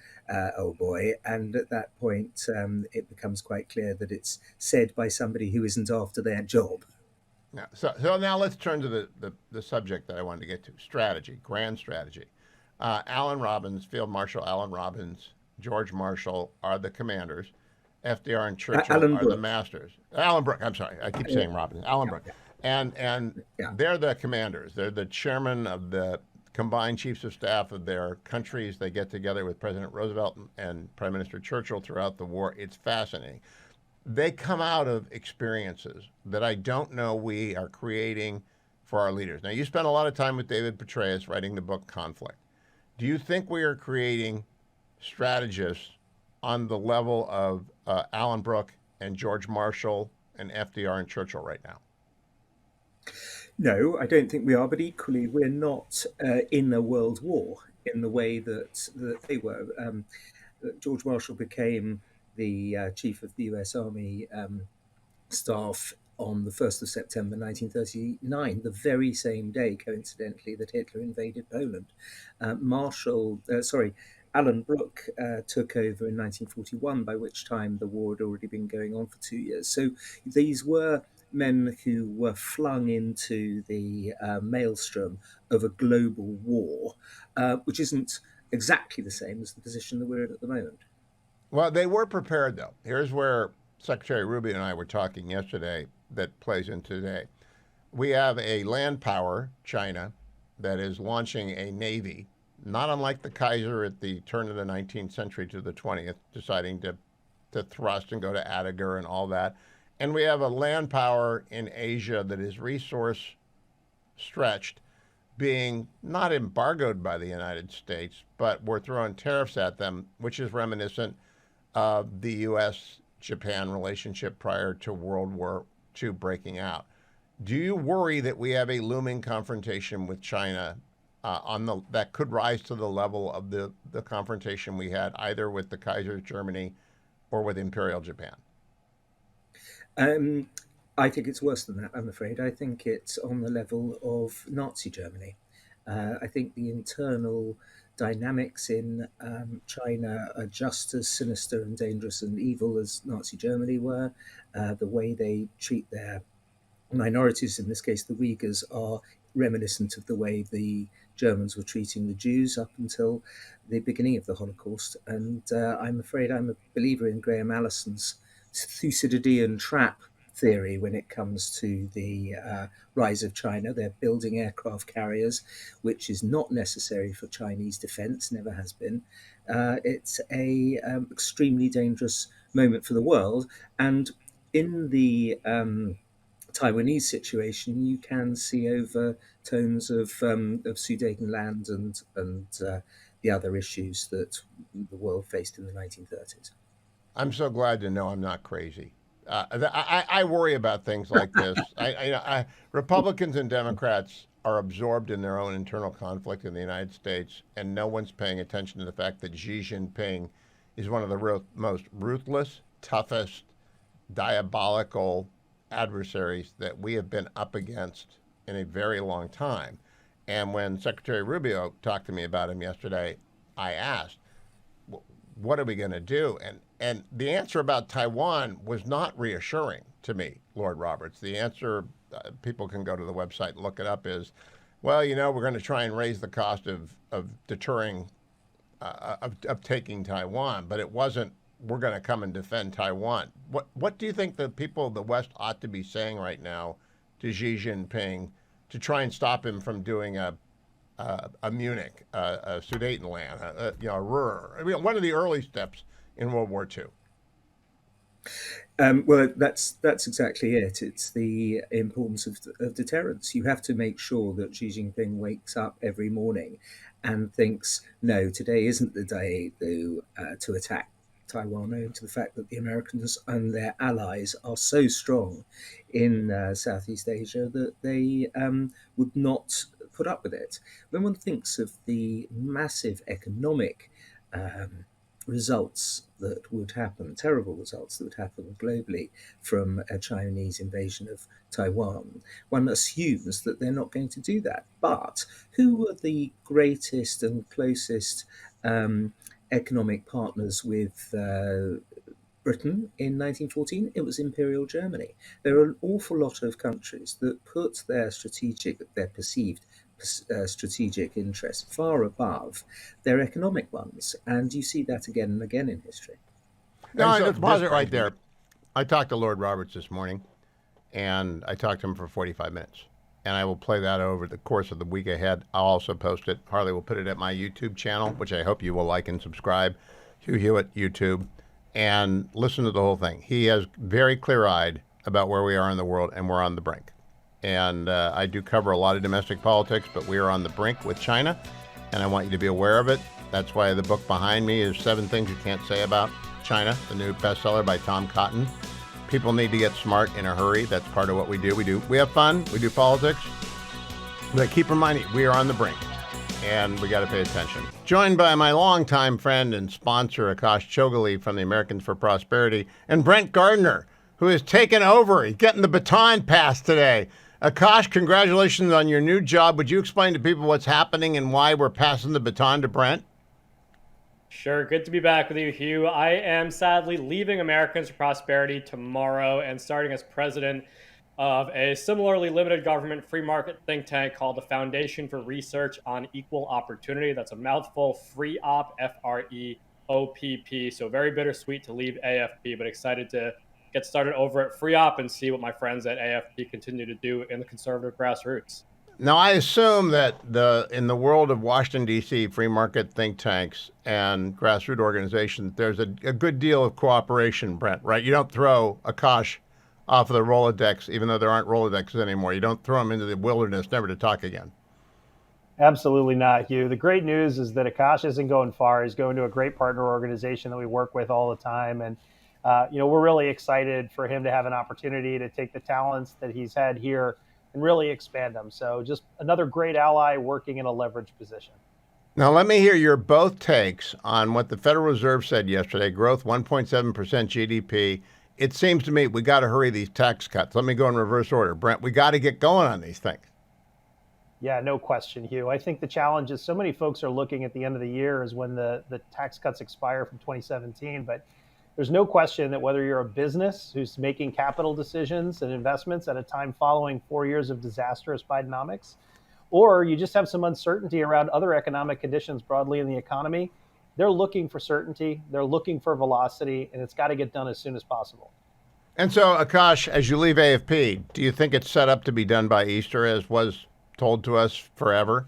old boy?" And at that point, it becomes quite clear that it's said by somebody who isn't after their job. Yeah, so now let's turn to the subject that I wanted to get to, strategy, grand strategy. Alan Robbins, Field Marshal Alan Robbins, George Marshall are the commanders. FDR and Churchill are the masters. Alan Brooke, I'm sorry, I keep saying Robbins. Alan Brooke. And they're the commanders. They're the chairman of the combined chiefs of staff of their countries. They get together with President Roosevelt and Prime Minister Churchill throughout the war. It's fascinating. They come out of experiences that I don't know we are creating for our leaders. Now, you spent a lot of time with David Petraeus writing the book Conflict. Do you think we are creating strategists on the level of Alan Brooke and George Marshall and FDR and Churchill right now? No, I don't think we are, but equally, we're not in a world war in the way that they were. George Marshall became the chief of the US Army staff on the 1st of September 1939, the very same day, coincidentally, that Hitler invaded Poland. Alan Brooke took over in 1941, by which time the war had already been going on for 2 years. So these were men who were flung into the maelstrom of a global war, which isn't exactly the same as the position that we're in at the moment. Well, they were prepared, though. Here's where Secretary Rubio and I were talking yesterday that plays in today. We have a land power, China, that is launching a navy, not unlike the Kaiser at the turn of the 19th century to the 20th, deciding to thrust and go to Attiger and all that. And we have a land power in Asia that is resource stretched, being not embargoed by the United States, but we're throwing tariffs at them, which is reminiscent of the U.S.-Japan relationship prior to World War II breaking out. Do you worry that we have a looming confrontation with China that could rise to the level of the confrontation we had either with the Kaiser Germany or with Imperial Japan? I think it's worse than that, I'm afraid. I think it's on the level of Nazi Germany. I think the internal dynamics in China are just as sinister and dangerous and evil as Nazi Germany were. The way they treat their minorities, in this case the Uyghurs, are reminiscent of the way the Germans were treating the Jews up until the beginning of the Holocaust. And I'm afraid I'm a believer in Graham Allison's Thucydidean trap theory when it comes to the rise of China. They're building aircraft carriers, which is not necessary for Chinese defense, never has been. It's a extremely dangerous moment for the world. And in the Taiwanese situation, you can see overtones of Sudetenland and the other issues that the world faced in the 1930s. I'm so glad to know I'm not crazy. I worry about things like this. Republicans and Democrats are absorbed in their own internal conflict in the United States, and no one's paying attention to the fact that Xi Jinping is one of the most ruthless, toughest, diabolical adversaries that we have been up against in a very long time. And when Secretary Rubio talked to me about him yesterday, I asked, what are we going to do? And the answer about Taiwan was not reassuring to me, Lord Roberts. The answer, people can go to the website and look it up, is, well, we're going to try and raise the cost of deterring, of taking Taiwan. But it wasn't, we're going to come and defend Taiwan. What do you think the people of the West ought to be saying right now to Xi Jinping to try and stop him from doing a Munich, a Sudetenland, a Ruhr? I mean, one of the early steps in World War II. Well, that's exactly it. It's the importance of deterrence. You have to make sure that Xi Jinping wakes up every morning and thinks, no, today isn't the day to attack Taiwan, owing to the fact that the Americans and their allies are so strong in Southeast Asia that they would not put up with it. When one thinks of the massive economic results that would happen, terrible results that would happen globally from a Chinese invasion of Taiwan, one assumes that they're not going to do that. But who were the greatest and closest economic partners with Britain in 1914? It was Imperial Germany. There are an awful lot of countries that put their perceived strategic interests far above their economic ones, and you see that again and again in history. No, let's pause it right there. I talked to Lord Roberts this morning, and I talked to him for 45 minutes, and I will play that over the course of the week ahead. I'll also post it. Harley will put it at my YouTube channel, which I hope you will like and subscribe. Hugh Hewitt YouTube, and listen to the whole thing. He is very clear-eyed about where we are in the world, and we're on the brink. And I do cover a lot of domestic politics, but we are on the brink with China, and I want you to be aware of it. That's why the book behind me is 7 Things You Can't Say About China, the new bestseller by Tom Cotton. People need to get smart in a hurry. That's part of what we do. We have fun. We do politics. But keep reminding, we are on the brink, and we got to pay attention. Joined by my longtime friend and sponsor, Akash Chogali from the Americans for Prosperity, and Brent Gardner, who has taken over. He's getting the baton passed today. Akash, congratulations on your new job. Would you explain to people what's happening and why we're passing the baton to Brent? Sure. Good to be back with you, Hugh. I am sadly leaving Americans for Prosperity tomorrow and starting as president of a similarly limited government free market think tank called the Foundation for Research on Equal Opportunity. That's a mouthful, FREOPP, FREOPP. So very bittersweet to leave AFP, but excited to get started over at FREOPP and see what my friends at AFP continue to do in the conservative grassroots. Now, I assume that in the world of Washington, D.C., free market think tanks and grassroots organizations, there's a good deal of cooperation, Brent, right? You don't throw Akash off of the Rolodex, even though there aren't Rolodexes anymore. You don't throw him into the wilderness, never to talk again. Absolutely not, Hugh. The great news is that Akash isn't going far. He's going to a great partner organization that we work with all the time. And we're really excited for him to have an opportunity to take the talents that he's had here and really expand them. So just another great ally working in a leveraged position. Now, let me hear your both takes on what the Federal Reserve said yesterday, growth 1.7% GDP. It seems to me we got to hurry these tax cuts. Let me go in reverse order. Brent, we got to get going on these things. Yeah, no question, Hugh. I think the challenge is so many folks are looking at the end of the year is when the tax cuts expire from 2017, but there's no question that whether you're a business who's making capital decisions and investments at a time following 4 years of disastrous Bidenomics, or you just have some uncertainty around other economic conditions broadly in the economy, they're looking for certainty, they're looking for velocity, and it's got to get done as soon as possible. And so, Akash, as you leave AFP, do you think it's set up to be done by Easter, as was told to us forever?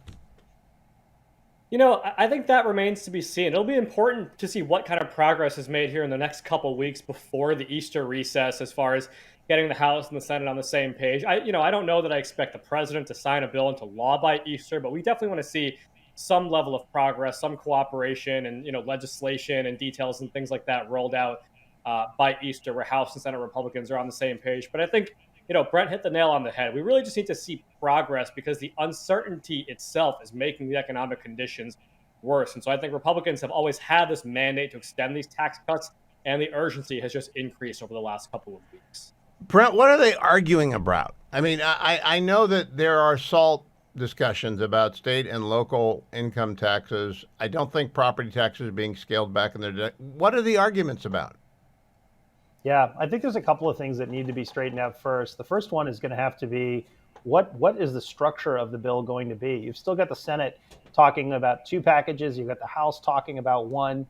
I think that remains to be seen. It'll be important to see what kind of progress is made here in the next couple of weeks before the Easter recess as far as getting the House and the Senate on the same page. I don't know that I expect the president to sign a bill into law by Easter, but we definitely want to see some level of progress, some cooperation and, legislation and details and things like that rolled out by Easter where House and Senate Republicans are on the same page. But I think, Brent hit the nail on the head. We really just need to see progress because the uncertainty itself is making the economic conditions worse. And so I think Republicans have always had this mandate to extend these tax cuts, and the urgency has just increased over the last couple of weeks. Brent, what are they arguing about? I mean, I know that there are SALT discussions about state and local income taxes. I don't think property taxes are being scaled back in their day. What are the arguments about? Yeah, I think there's a couple of things that need to be straightened out first. The first one is going to have to be what is the structure of the bill going to be? You've still got the Senate talking about two packages. You've got the House talking about one.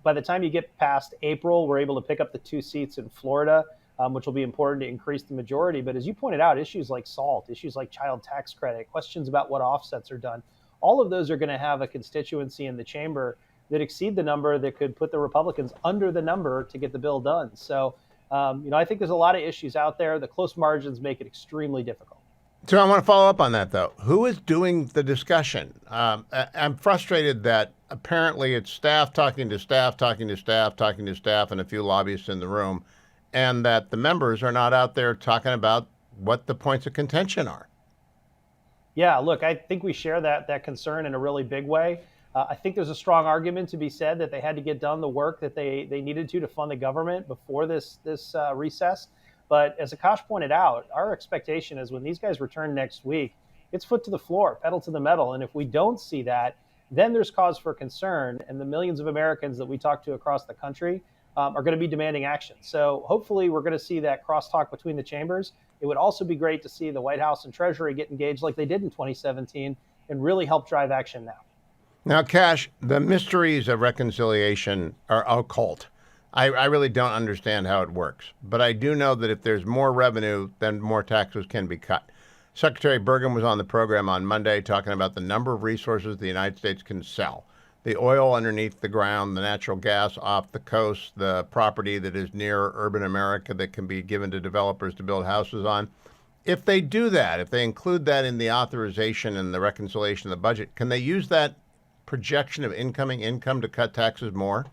By the time you get past April, we're able to pick up the 2 seats in Florida, which will be important to increase the majority. But as you pointed out, issues like SALT, issues like child tax credit, questions about what offsets are done, all of those are going to have a constituency in the chamber that exceed the number that could put the Republicans under the number to get the bill done. So, I think there's a lot of issues out there. The close margins make it extremely difficult. So I want to follow up on that, though. Who is doing the discussion? I'm frustrated that apparently it's staff talking to staff, talking to staff, talking to staff, and a few lobbyists in the room, and that the members are not out there talking about what the points of contention are. Yeah, look, I think we share that concern in a really big way. I think there's a strong argument to be said that they had to get done the work that they needed to fund the government before this recess. But as Akash pointed out, our expectation is when these guys return next week, it's foot to the floor, pedal to the metal. And if we don't see that, then there's cause for concern. And the millions of Americans that we talk to across the country are going to be demanding action. So hopefully we're going to see that crosstalk between the chambers. It would also be great to see the White House and Treasury get engaged like they did in 2017 and really help drive action now. Now, Cash, the mysteries of reconciliation are occult. I really don't understand how it works, but I do know that if there's more revenue, then more taxes can be cut. Secretary Bergen was on the program on Monday talking about the number of resources the United States can sell. The oil underneath the ground, the natural gas off the coast, the property that is near urban America that can be given to developers to build houses on. If they do that, if they include that in the authorization and the reconciliation of the budget, can they use that projection of incoming income to cut taxes more?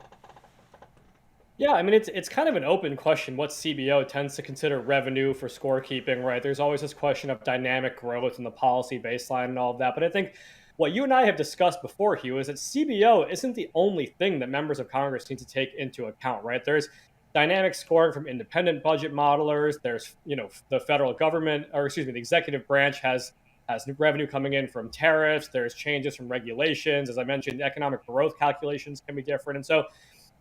Yeah, I mean, it's kind of an open question what CBO tends to consider revenue for scorekeeping, right? There's always this question of dynamic growth and the policy baseline and all of that. But I think what you and I have discussed before, Hugh, is that CBO isn't the only thing that members of Congress need to take into account, right? There's dynamic scoring from independent budget modelers. There's, the federal government, the executive branch has revenue coming in from tariffs. There's changes from regulations. As I mentioned, economic growth calculations can be different. And so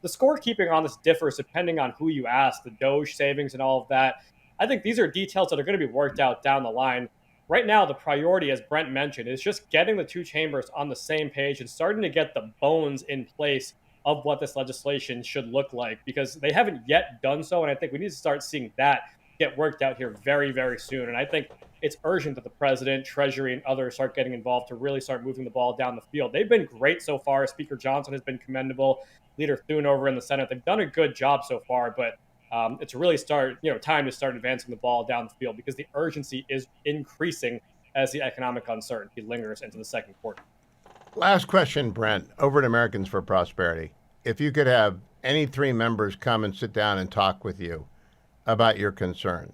the scorekeeping on this differs depending on who you ask, the Doge savings and all of that. I think these are details that are going to be worked out down the line. Right now, the priority, as Brent mentioned, is just getting the two chambers on the same page and starting to get the bones in place of what this legislation should look like, because they haven't yet done so. And I think we need to start seeing that get worked out here very, very soon. And I think it's urgent that the president, Treasury, and others start getting involved to really start moving the ball down the field. They've been great so far. Speaker Johnson has been commendable. Leader Thune over in the Senate, they've done a good job so far, but it's really time to start advancing the ball down the field because the urgency is increasing as the economic uncertainty lingers into the second quarter. Last question, Brent, over at Americans for Prosperity. If you could have any three members come and sit down and talk with you about your concern,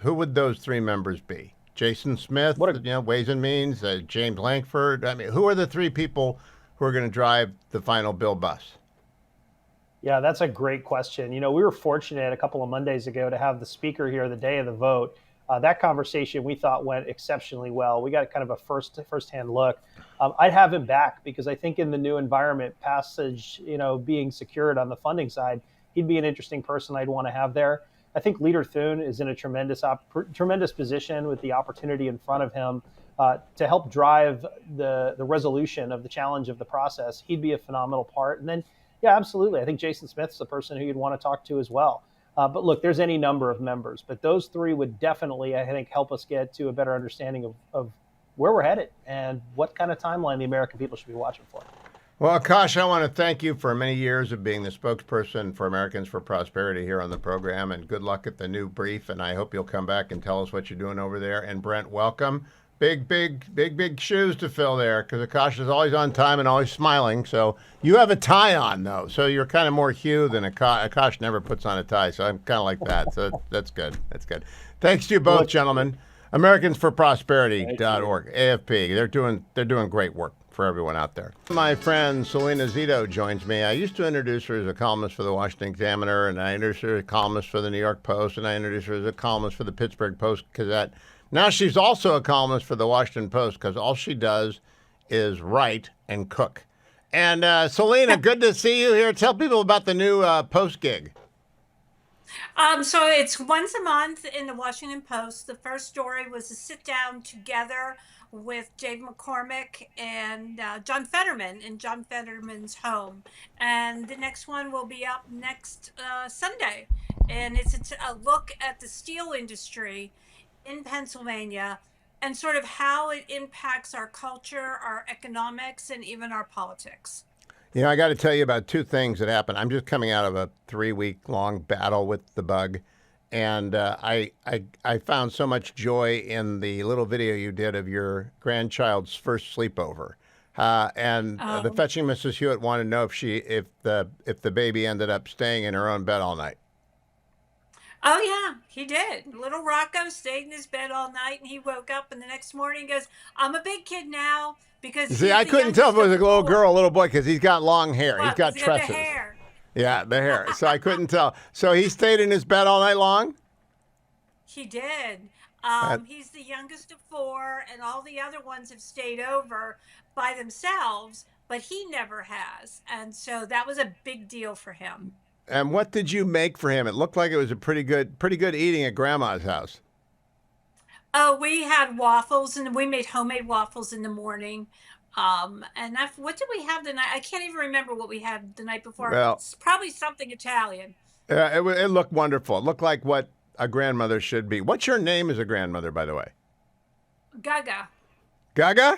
who would those three members be? Jason Smith, Ways and Means, James Lankford. I mean, who are the three people who are going to drive the final bill bus? Yeah, that's a great question. We were fortunate a couple of Mondays ago to have the speaker here the day of the vote. That conversation we thought went exceptionally well. We got kind of a firsthand look. I'd have him back because I think in the new environment, passage, being secured on the funding side, he'd be an interesting person I'd want to have there. I think Leader Thune is in a tremendous position with the opportunity in front of him to help drive the resolution of the challenge of the process. He'd be a phenomenal part. And then, yeah, absolutely. I think Jason Smith's the person who you'd want to talk to as well. But look, there's any number of members, but those three would definitely, I think, help us get to a better understanding of where we're headed and what kind of timeline the American people should be watching for. Well, Akash, I want to thank you for many years of being the spokesperson for Americans for Prosperity here on the program, and good luck at the new brief, and I hope you'll come back and tell us what you're doing over there. And Brent, welcome. Big shoes to fill there, because Akash is always on time and always smiling. So you have a tie on, though, so you're kind of more Hugh than Akash. Akash never puts on a tie, so I'm kind of like that. So that's good. That's good. Thanks to you both, gentlemen. AmericansForProsperity.org, AFP. They're doing great work for everyone out there. My friend Selena Zito joins me. I used to introduce her as a columnist for the Washington Examiner, and I introduced her as a columnist for the New York Post, and I introduced her as a columnist for the Pittsburgh Post-Gazette. Now she's also a columnist for the Washington Post, because all she does is write and cook. And Selena, good to see you here. Tell people about the new Post gig. So it's once a month in the Washington Post. The first story was a sit down together with Dave McCormick and John Fetterman in John Fetterman's home. And the next one will be up next Sunday. And it's a look at the steel industry in Pennsylvania and sort of how it impacts our culture, our economics, and even our politics. You know, I got to tell you about two things that happened. I'm just coming out of a 3-week-long battle with the bug, and I found so much joy in the little video you did of your grandchild's first sleepover. The fetching Mrs. Hewitt wanted to know if the baby ended up staying in her own bed all night. Oh, yeah, he did. Little Rocco stayed in his bed all night, and he woke up, and the next morning he goes, I'm a big kid now. Because see, I couldn't tell if it was a little girl or a little boy because he's got long hair. He's got tresses. The hair. Yeah, the hair. So I couldn't tell. So he stayed in his bed all night long? He did. He's the youngest of 4, and all the other ones have stayed over by themselves, but he never has. And so that was a big deal for him. And what did you make for him? It looked like it was a pretty good eating at Grandma's house. Oh, we had waffles, and we made homemade waffles in the morning. What did we have the night? I can't even remember what we had the night before. Well, it's probably something Italian. Yeah, it looked wonderful. It looked like what a grandmother should be. What's your name as a grandmother, by the way? Gaga. Gaga?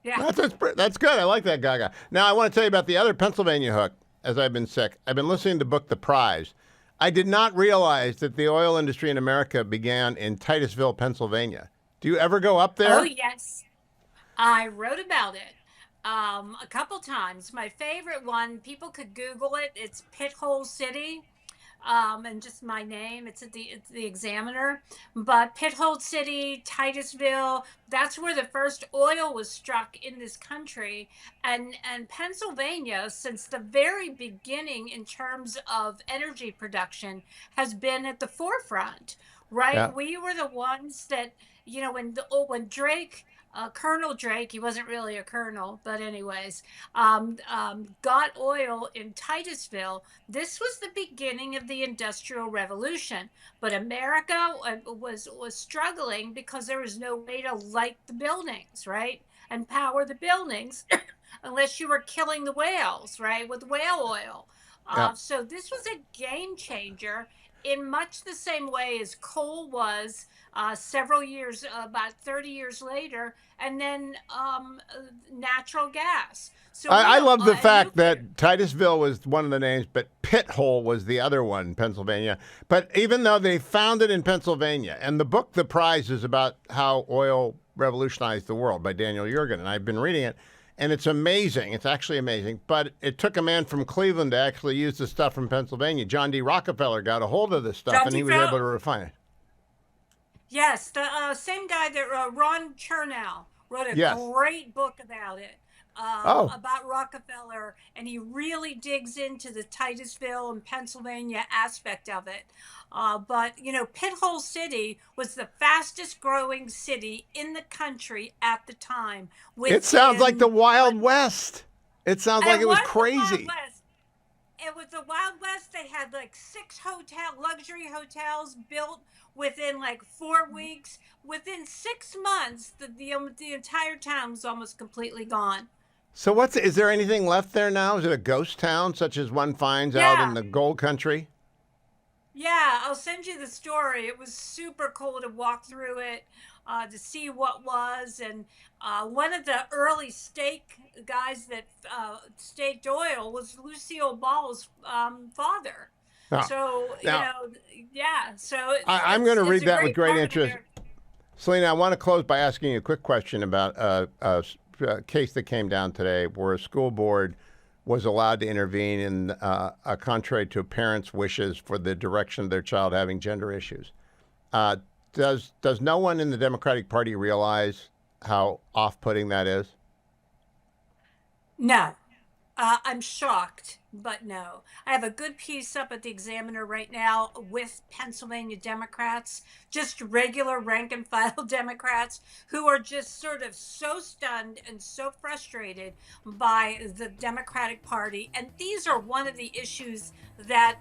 Yeah. That's good. I like that, Gaga. Now, I want to tell you about the other Pennsylvania hook, as I've been sick. I've been listening to Book the Prize. I did not realize that the oil industry in America began in Titusville, Pennsylvania. Do you ever go up there? Oh, yes. I wrote about it a couple times. My favorite one, people could Google it. It's Pithole City, and just my name. It's the Examiner. But Pithole City, Titusville, that's where the first oil was struck in this country. And Pennsylvania, since the very beginning in terms of energy production, has been at the forefront, right? Yeah. We were the ones that, when Drake... Colonel Drake, he wasn't really a colonel, but anyways, got oil in Titusville. This was the beginning of the Industrial Revolution. But America was struggling because there was no way to light the buildings, right? And power the buildings unless you were killing the whales, right? With whale oil. Yeah. So this was a game changer in much the same way as coal was several years, about 30 years later, and then natural gas. So I love the fact that Titusville was one of the names, but Pithole was the other one, Pennsylvania. But even though they found it in Pennsylvania, and the book, The Prize, is about how oil revolutionized the world by Daniel Yergin, and I've been reading it, and it's amazing. It's actually amazing. But it took a man from Cleveland to actually use the stuff from Pennsylvania. John D. Rockefeller got a hold of this stuff, and he was able to refine it. Yes, the same guy that Ron Chernow wrote a great book about it, about Rockefeller, and he really digs into the Titusville and Pennsylvania aspect of it. But, Pithole City was the fastest growing city in the country at the time. It sounds like the Wild West. It sounds like it was crazy. It was the Wild West. They had like 6 luxury hotels built within like 4 weeks. Within 6 months, the entire town was almost completely gone. So is there anything left there now? Is it a ghost town such as one finds out in the gold country? Yeah, I'll send you the story. It was super cool to walk through it, to see what was. And one of the early stake guys that staked oil was Lucille Ball's father. Now, So, yeah. So I'm going to read that with great part of interest. America. Selena, I want to close by asking you a quick question about a case that came down today where a school board was allowed to intervene in contrary to parents' wishes for the direction of their child having gender issues. Does no one in the Democratic Party realize how off-putting that is? No. I'm shocked, but no. I have a good piece up at the Examiner right now with Pennsylvania Democrats, just regular rank and file Democrats who are just sort of so stunned and so frustrated by the Democratic Party. And these are one of the issues that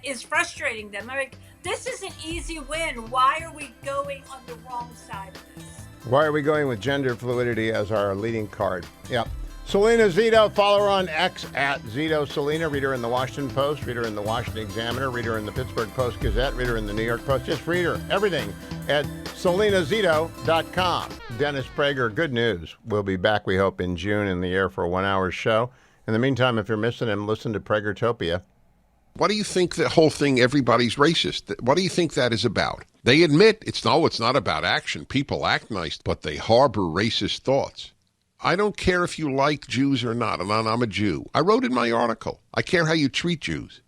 is frustrating them. They're like, this is an easy win. Why are we going on the wrong side of this? Why are we going with gender fluidity as our leading card? Yep. Selena Zito, follow her on X at Zito Selena. Read her in the Washington Post, read her in the Washington Examiner, read her in the Pittsburgh Post-Gazette, read her in the New York Post. Just read her. Everything at selenazito.com. Dennis Prager, good news. We'll be back, we hope, in June in the air for a 1-hour show. In the meantime, if you're missing him, listen to Pragertopia. Why do you think the whole thing, everybody's racist? What do you think that is about? They admit it's not about action. People act nice, but they harbor racist thoughts. I don't care if you like Jews or not, and I'm a Jew. I wrote in my article, I care how you treat Jews.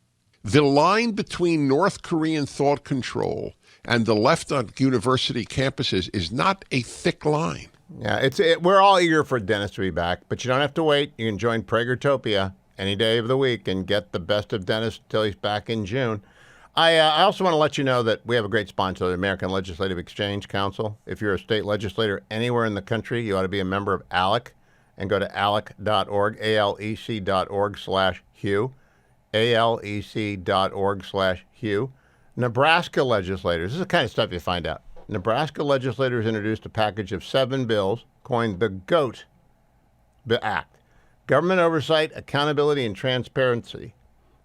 The line between North Korean thought control and the left on university campuses is not a thick line. Yeah, we're all eager for Dennis to be back, but you don't have to wait. You can join Pragertopia any day of the week and get the best of Dennis till he's back in June. I also want to let you know that we have a great sponsor, the American Legislative Exchange Council. If you're a state legislator anywhere in the country, you ought to be a member of ALEC and go to alec.org, alec.org/Hugh, alec.org/Hugh. Nebraska legislators, this is the kind of stuff you find out. Nebraska legislators introduced a package of 7 bills, coined the GOAT Act, Government Oversight, Accountability, and Transparency,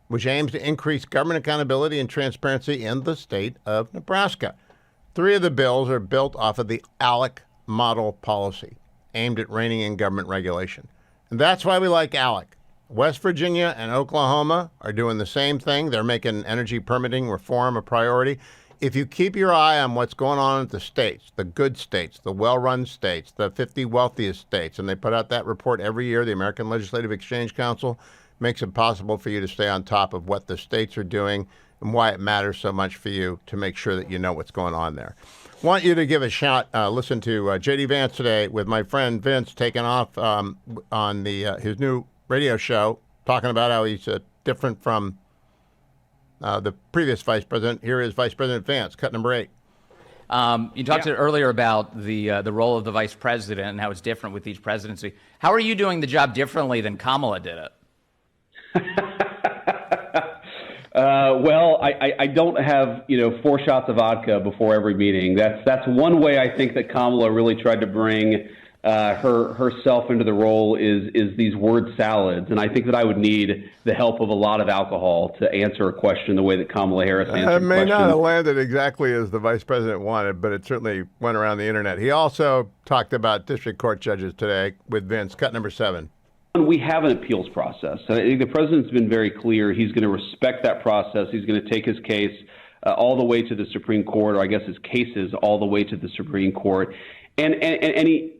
which aims to increase government accountability and transparency in the state of Nebraska. 3 of the bills are built off of the ALEC model policy, aimed at reining in government regulation. And that's why we like ALEC. West Virginia and Oklahoma are doing the same thing. They're making energy permitting reform a priority. If you keep your eye on what's going on at the states, the good states, the well-run states, the 50 wealthiest states, and they put out that report every year, the American Legislative Exchange Council, makes it possible for you to stay on top of what the states are doing and why it matters so much for you to make sure that you know what's going on there. Want you to give a shout, listen to J.D. Vance today with my friend Vince taking off on his new radio show, talking about how he's different from the previous vice president. Here is Vice President Vance, cut number 8. You talked earlier about the role of the vice president and how it's different with each presidency. How are you doing the job differently than Kamala did it? Well, I don't have 4 shots of vodka before every meeting. That's one way I think that Kamala really tried to bring herself into the role is these word salads, and I think that I would need the help of a lot of alcohol to answer a question the way that Kamala Harris answered. It may not have landed exactly as the vice president wanted, but it certainly went around the internet. He also talked about district court judges today with Vince, cut number 7. We have an appeals process. I think the president's been very clear. He's going to respect that process. He's going to take his case all the way to the Supreme Court, or I guess his cases all the way to the Supreme Court. And he,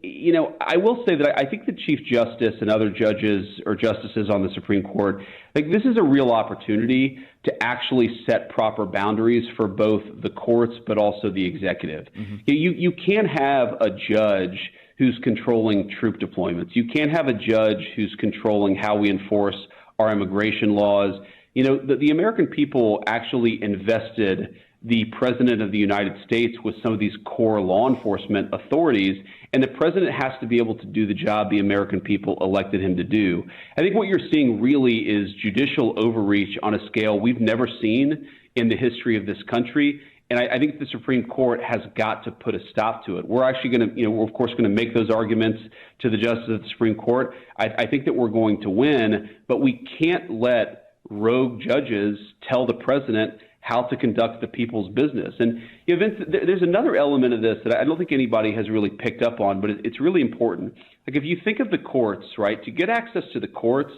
I will say that I think the Chief Justice and other judges or justices on the Supreme Court, this is a real opportunity to actually set proper boundaries for both the courts but also the executive. Mm-hmm. You can't have a judge who's controlling troop deployments. You can't have a judge who's controlling how we enforce our immigration laws. The American people actually invested the President of the United States with some of these core law enforcement authorities, and the president has to be able to do the job the American people elected him to do. I think what you're seeing really is judicial overreach on a scale we've never seen in the history of this country. And I think the Supreme Court has got to put a stop to it. We're actually going to, we're of course going to make those arguments to the justice of the Supreme Court. I think that we're going to win, but we can't let rogue judges tell the president how to conduct the people's business. And Vince, there's another element of this that I don't think anybody has really picked up on, but it's really important. Like if you think of the courts, right, to get access to the courts,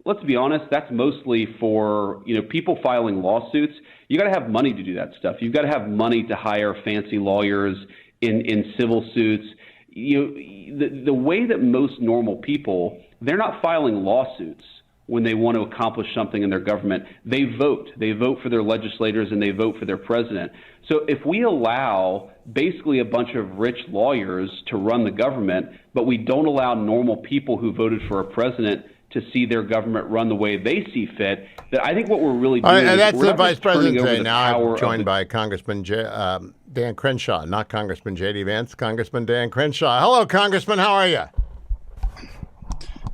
let's be honest, that's mostly for, people filing lawsuits. You got to have money to do that stuff. You've got to have money to hire fancy lawyers in civil suits. The way that most normal people, they're not filing lawsuits when they want to accomplish something in their government. They vote. They vote for their legislators and they vote for their president. So if we allow basically a bunch of rich lawyers to run the government, but we don't allow normal people who voted for a president to see their government run the way they see fit, that I think what we're really doing and that's is the Vice President today. Now I'm of joined by Congressman Dan Crenshaw, not Congressman J.D. Vance, Congressman Dan Crenshaw. Hello, Congressman. How are you?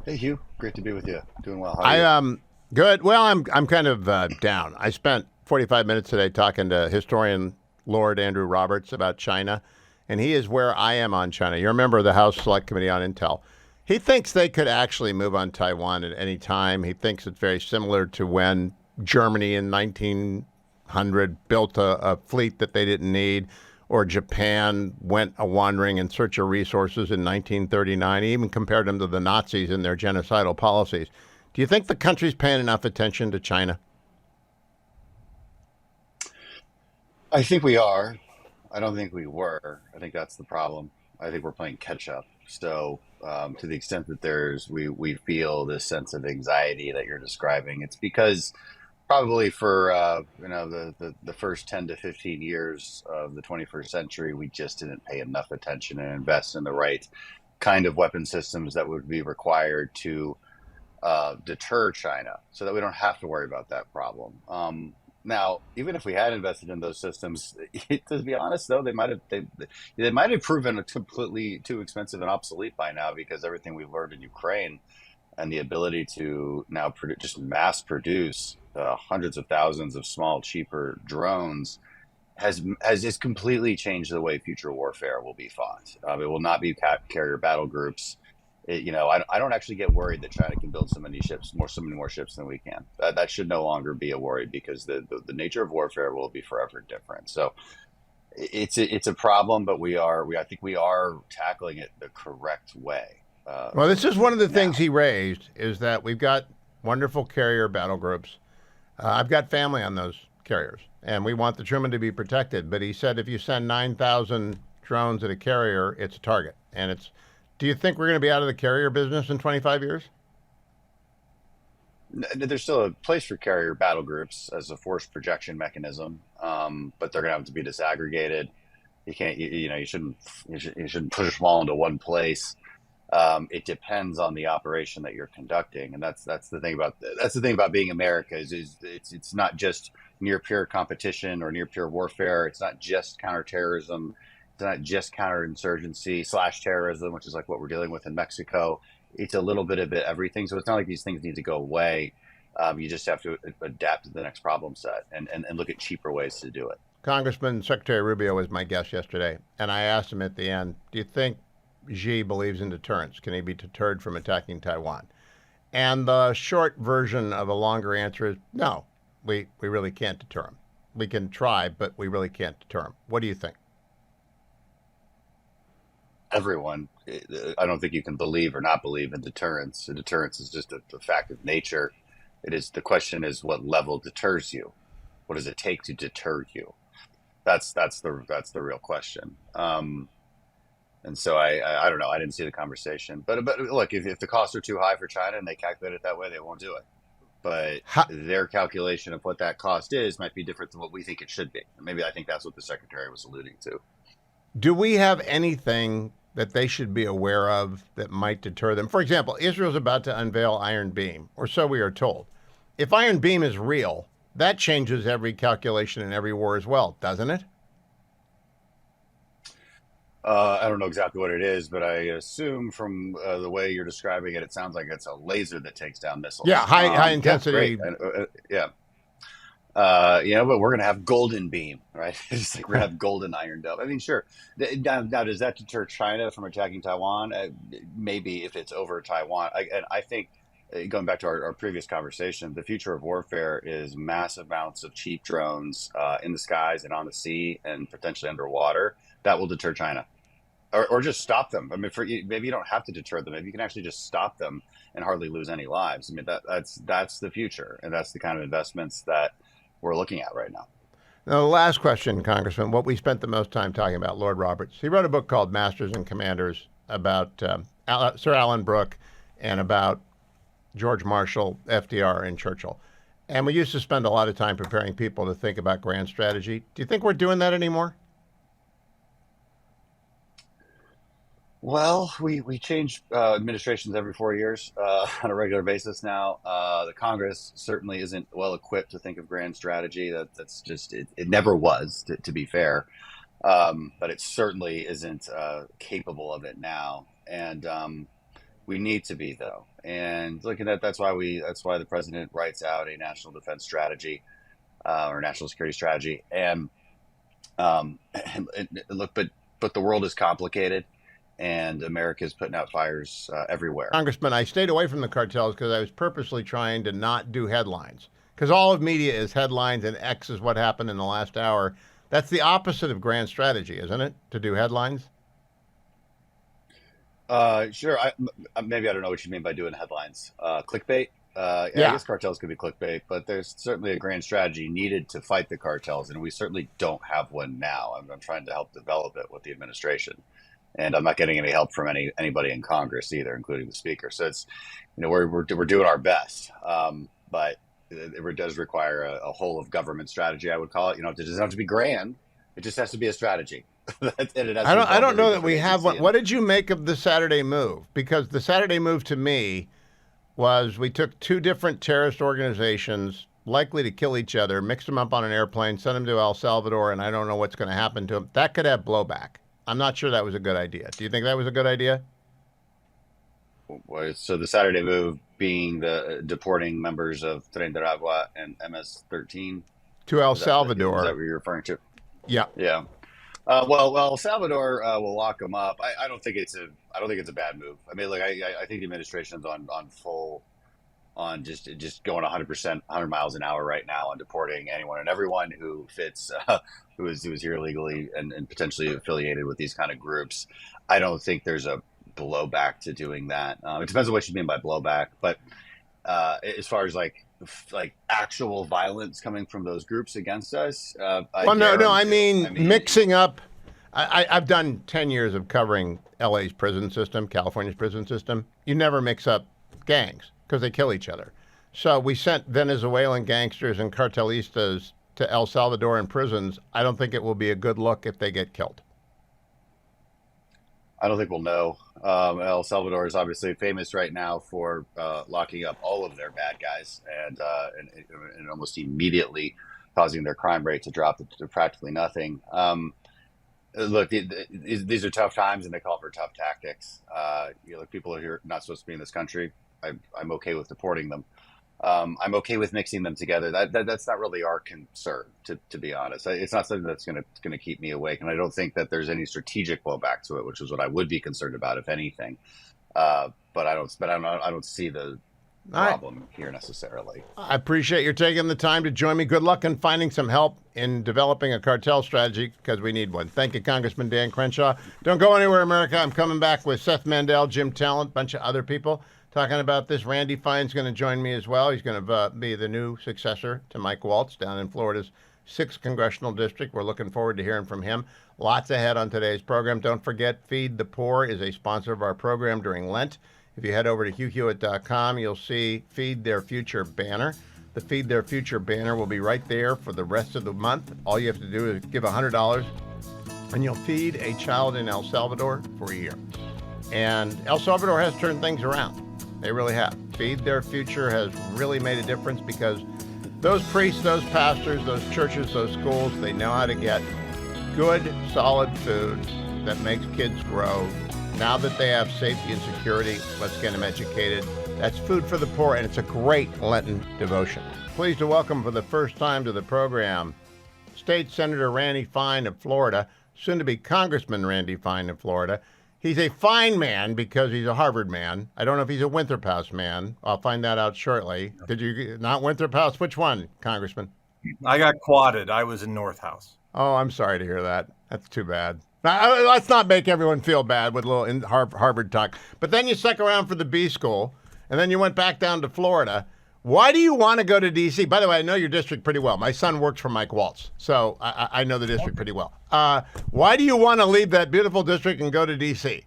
Hey, Hugh. Great to be with you. Doing well. How are you? Good. Well, I'm kind of down. I spent 45 minutes today talking to historian Lord Andrew Roberts about China, and he is where I am on China. You're a member of the House Select Committee on Intel. He thinks they could actually move on Taiwan at any time. He thinks it's very similar to when Germany in 1900 built a fleet that they didn't need, or Japan went a-wandering in search of resources in 1939. He even compared them to the Nazis in their genocidal policies. Do you think the country's paying enough attention to China? I think we are. I don't think we were. I think that's the problem. I think we're playing catch up. So to the extent that we feel this sense of anxiety that you're describing, it's because probably for the first 10 to 15 years of the 21st century, we just didn't pay enough attention and invest in the right kind of weapon systems that would be required to deter China, so that we don't have to worry about that problem. Now, even if we had invested in those systems, to be honest, though, they might have proven completely too expensive and obsolete by now, because everything we've learned in Ukraine and the ability to now just mass produce hundreds of thousands of small, cheaper drones has just completely changed the way future warfare will be fought. It will not be carrier battle groups. I don't actually get worried that China can build so many more ships than we can. That should no longer be a worry, because the nature of warfare will be forever different. So it's a problem, but I think we are tackling it the correct way. Well, this is one of the things he raised, is that we've got wonderful carrier battle groups. I've got family on those carriers, and we want the crewmen to be protected. But he said if you send 9,000 drones at a carrier, it's a target. And do you think we're going to be out of the carrier business in 25 years? There's still a place for carrier battle groups as a force projection mechanism, but they're going to have to be disaggregated. You can't, you shouldn't push them all into one place. It depends on the operation that you're conducting, and that's the thing about being America is it's not just near peer competition or near peer warfare. It's not just counterterrorism. It's not just counterinsurgency / terrorism, which is like what we're dealing with in Mexico. It's a little bit of everything. So it's not like these things need to go away. You just have to adapt to the next problem set and look at cheaper ways to do it. Congressman Secretary Rubio was my guest yesterday, and I asked him at the end, do you think Xi believes in deterrence? Can he be deterred from attacking Taiwan? And the short version of a longer answer is no, we really can't deter him. We can try, but we really can't deter him. What do you think? Everyone, I don't think you can believe or not believe in deterrence. Deterrence is just a fact of nature. The question is, what level deters you? What does it take to deter you? That's the real question. And so I don't know. I didn't see the conversation, but look, if the costs are too high for China and they calculate it that way, they won't do it. But their calculation of what that cost is might be different than what we think it should be. Maybe I think that's what the secretary was alluding to. Do we have anything that they should be aware of that might deter them? For example, Israel's about to unveil Iron Beam, or so we are told. If Iron Beam is real, that changes every calculation in every war as well, doesn't it? I don't know exactly what it is, but I assume from the way you're describing it, it sounds like it's a laser that takes down missiles. Yeah, high intensity. Yeah. But we're going to have Golden Beam, right? It's like we're going to have Golden Iron Dome. I mean, sure. Now, does that deter China from attacking Taiwan? Maybe if it's over Taiwan. I think going back to our previous conversation, the future of warfare is massive amounts of cheap drones in the skies and on the sea and potentially underwater that will deter China. Or just stop them. I mean, maybe you don't have to deter them. Maybe you can actually just stop them and hardly lose any lives. I mean, that's the future, and that's the kind of investments that we're looking at right now. Now, the last question, Congressman, what we spent the most time talking about, Lord Roberts. He wrote a book called Masters and Commanders about Sir Alan Brooke and about George Marshall, FDR, and Churchill. And we used to spend a lot of time preparing people to think about grand strategy. Do you think we're doing that anymore? Well, we change administrations every 4 years on a regular basis now. The Congress certainly isn't well equipped to think of grand strategy. That's just it never was, to be fair, but it certainly isn't capable of it now, and we need to be, though. And looking at that's why the president writes out a national defense strategy or national security strategy. And look, but the world is complicated. And America is putting out fires everywhere. Congressman, I stayed away from the cartels because I was purposely trying to not do headlines. Because all of media is headlines and X is what happened in the last hour. That's the opposite of grand strategy, isn't it? To do headlines? Sure. Maybe I don't know what you mean by doing headlines. Clickbait? Yeah, I guess cartels could be clickbait, but there's certainly a grand strategy needed to fight the cartels. And we certainly don't have one now. I'm trying to help develop it with the administration. And I'm not getting any help from anybody in Congress either, including the speaker. So it's, we're doing our best, but it does require a whole of government strategy, I would call it. It doesn't have to be grand; it just has to be a strategy. I don't know that we have one. What did you make of the Saturday move? Because the Saturday move to me was we took two different terrorist organizations likely to kill each other, mixed them up on an airplane, sent them to El Salvador, and I don't know what's going to happen to them. That could have blowback. I'm not sure that was a good idea. Do you think that was a good idea? So the Saturday move being the deporting members of Tren de Aragua and MS-13 to El Salvador. Is that what you're referring to? Yeah. Yeah. Well, El Salvador will lock them up. I don't think it's a bad move. I mean, like I think the administration's on just going 100%, 100 miles an hour right now on deporting anyone and everyone who fits, who is here illegally and potentially affiliated with these kind of groups. I don't think there's a blowback to doing that. It depends on what you mean by blowback, but as far as like actual violence coming from those groups against us, I mean mixing up. I've done 10 years of covering LA's prison system, California's prison system. You never mix up gangs because they kill each other. So we sent Venezuelan gangsters and cartelistas to El Salvador in prisons. I don't think it will be a good look if they get killed. I don't think we'll know. El Salvador is obviously famous right now for locking up all of their bad guys and almost immediately causing their crime rate to drop to practically nothing. Look, these are tough times, and they call for tough tactics. People are here not supposed to be in this country. I'm okay with deporting them. I'm okay with mixing them together. That's not really our concern, to be honest. It's not something that's going to keep me awake, and I don't think that there's any strategic blowback to it, which is what I would be concerned about, if anything. But I don't see the problem here necessarily. I appreciate your taking the time to join me. Good luck in finding some help in developing a cartel strategy, because we need one. Thank you, Congressman Dan Crenshaw. Don't go anywhere, America. I'm coming back with Seth Mandel, Jim Talent, a bunch of other people talking about this. Randy Fine's going to join me as well. He's going to be the new successor to Mike Waltz down in Florida's 6th Congressional District. We're looking forward to hearing from him. Lots ahead on today's program. Don't forget, Feed the Poor is a sponsor of our program during Lent. If you head over to HughHewitt.com, you'll see Feed Their Future banner. The Feed Their Future banner will be right there for the rest of the month. All you have to do is give $100, and you'll feed a child in El Salvador for a year. And El Salvador has turned things around. They really have. Feed Their Future has really made a difference, because those priests, those pastors, those churches, those schools, they know how to get good, solid food that makes kids grow. Now that they have safety and security, let's get them educated. That's Food for the Poor, and it's a great Lenten devotion. Pleased to welcome for the first time to the program State Senator Randy Fine of Florida, soon to be Congressman Randy Fine of Florida. He's a fine man because he's a Harvard man. I don't know if he's a Winthrop House man. I'll find that out shortly. Did you not Winthrop House? Which one, Congressman? I got quadded. I was in North House. Oh, I'm sorry to hear that. That's too bad. Now, let's not make everyone feel bad with a little Harvard talk. But then you stuck around for the B school, and then you went back down to Florida. Why do you want to go to D.C.? By the way, I know your district pretty well. My son works for Mike Waltz, so I know the district pretty well. Why do you want to leave that beautiful district and go to D.C.?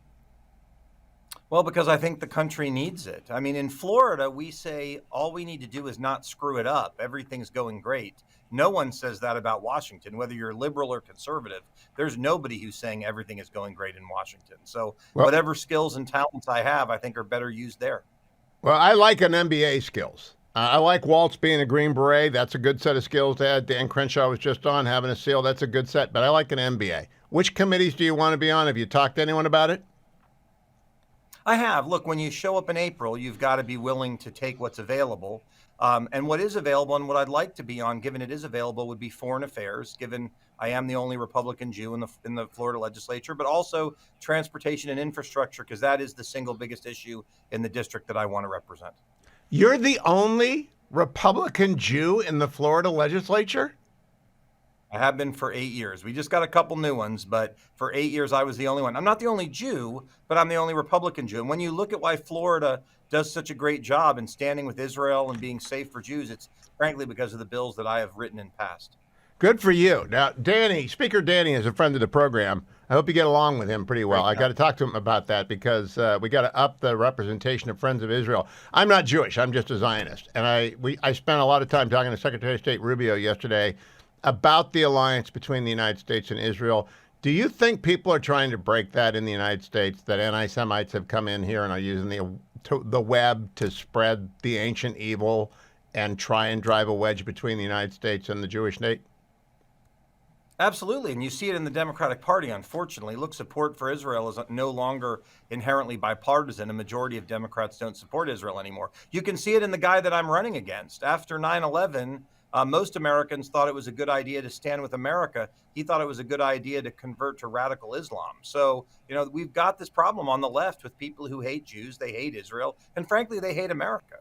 Well, because I think the country needs it. I mean, in Florida, we say all we need to do is not screw it up. Everything's going great. No one says that about Washington, whether you're liberal or conservative. There's nobody who's saying everything is going great in Washington. So whatever skills and talents I have, I think are better used there. Well, I like an MBA skills. I like Waltz being a Green Beret. That's a good set of skills to add. Dan Crenshaw was just on having a SEAL. That's a good set. But I like an MBA. Which committees do you want to be on? Have you talked to anyone about it? I have. Look, when you show up in April, you've got to be willing to take what's available. And what is available and what I'd like to be on, given it is available, would be foreign affairs, given I am the only Republican Jew in the Florida legislature, but also transportation and infrastructure, because that is the single biggest issue in the district that I want to represent. You're the only Republican Jew in the Florida legislature? I have been for 8 years. We just got a couple new ones, but for 8 years, I was the only one. I'm not the only Jew, but I'm the only Republican Jew. And when you look at why Florida does such a great job in standing with Israel and being safe for Jews, it's frankly because of the bills that I have written and passed. Good for you. Now, Danny, Speaker Danny is a friend of the program. I hope you get along with him pretty well. I got to talk to him about that because we got to up the representation of Friends of Israel. I'm not Jewish. I'm just a Zionist. And I spent a lot of time talking to Secretary of State Rubio yesterday about the alliance between the United States and Israel. Do you think people are trying to break that in the United States, that anti-Semites have come in here and are using the web to spread the ancient evil and try and drive a wedge between the United States and the Jewish state? Absolutely. And you see it in the Democratic Party, unfortunately. Look, support for Israel is no longer inherently bipartisan. A majority of Democrats don't support Israel anymore. You can see it in the guy that I'm running against. After 9/11, most Americans thought it was a good idea to stand with America. He thought it was a good idea to convert to radical Islam. So, we've got this problem on the left with people who hate Jews, they hate Israel, and frankly, they hate America.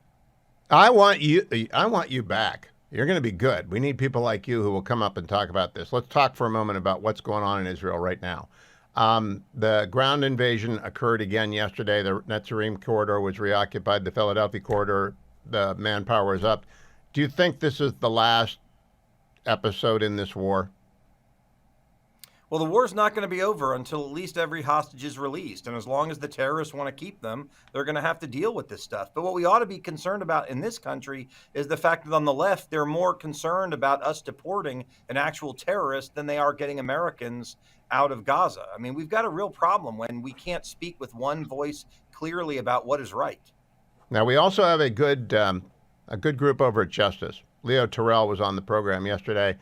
I want you back. You're going to be good. We need people like you who will come up and talk about this. Let's talk for a moment about what's going on in Israel right now. The ground invasion occurred again yesterday. The Netzarim corridor was reoccupied. The Philadelphia corridor, the manpower is up. Do you think this is the last episode in this war? Well, the war's not going to be over until at least every hostage is released. And as long as the terrorists want to keep them, they're going to have to deal with this stuff. But what we ought to be concerned about in this country is the fact that on the left, they're more concerned about us deporting an actual terrorist than they are getting Americans out of Gaza. I mean, we've got a real problem when we can't speak with one voice clearly about what is right. Now, we also have a good group over at Justice. Leo Terrell was on the program yesterday,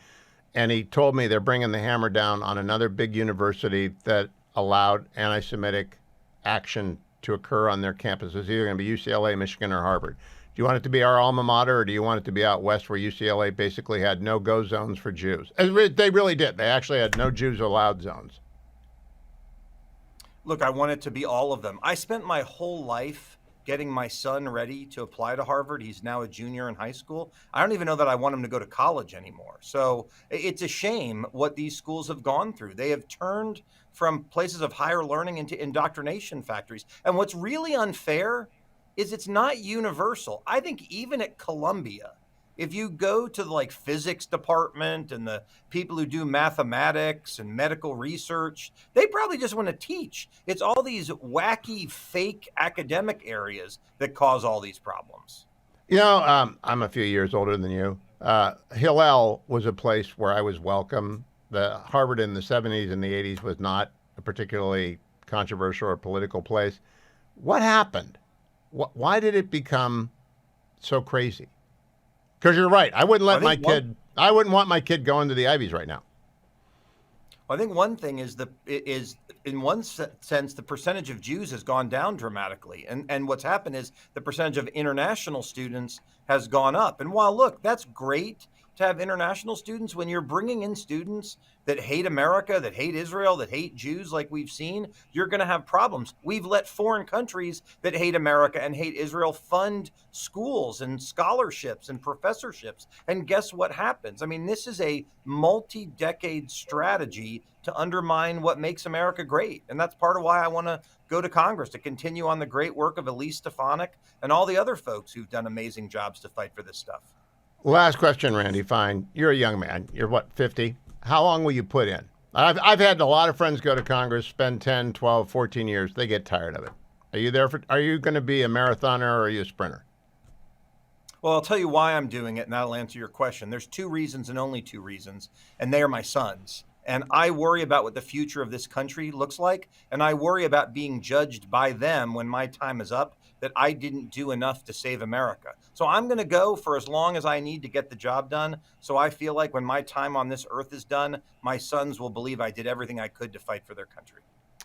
and he told me they're bringing the hammer down on another big university that allowed anti-Semitic action to occur on their campus. It's either going to be UCLA, Michigan, or Harvard. Do you want it to be our alma mater, or do you want it to be out west where UCLA basically had no-go zones for Jews? They really did. They actually had no Jews allowed zones. Look, I want it to be all of them. I spent my whole life getting my son ready to apply to Harvard. He's now a junior in high school. I don't even know that I want him to go to college anymore. So it's a shame what these schools have gone through. They have turned from places of higher learning into indoctrination factories. And what's really unfair is it's not universal. I think even at Columbia, if you go to the physics department and the people who do mathematics and medical research, they probably just want to teach. It's all these wacky, fake academic areas that cause all these problems. I'm a few years older than you. Hillel was a place where I was welcome. The Harvard in the 70s and the 80s was not a particularly controversial or political place. What happened? Why did it become so crazy? Because you're right. I wouldn't want my kid going to the Ivies right now. Well, I think one thing is in one sense, the percentage of Jews has gone down dramatically. And what's happened is the percentage of international students has gone up. And while, look, that's great to have international students. When you're bringing in students that hate America, that hate Israel, that hate Jews, like we've seen, you're going to have problems. We've let foreign countries that hate America and hate Israel fund schools and scholarships and professorships. And guess what happens? I mean, this is a multi-decade strategy to undermine what makes America great. And that's part of why I want to go to Congress, to continue on the great work of Elise Stefanik and all the other folks who've done amazing jobs to fight for this stuff. Last question, Randy. Fine. You're a young man. You're what, 50? How long will you put in? I've had a lot of friends go to Congress, spend 10, 12, 14 years. They get tired of it. Are you going to be a marathoner or are you a sprinter? Well, I'll tell you why I'm doing it, and that'll answer your question. There's two reasons and only two reasons, and they are my sons. And I worry about what the future of this country looks like, and I worry about being judged by them when my time is up that I didn't do enough to save America. So I'm going to go for as long as I need to get the job done. So I feel like when my time on this earth is done, my sons will believe I did everything I could to fight for their country.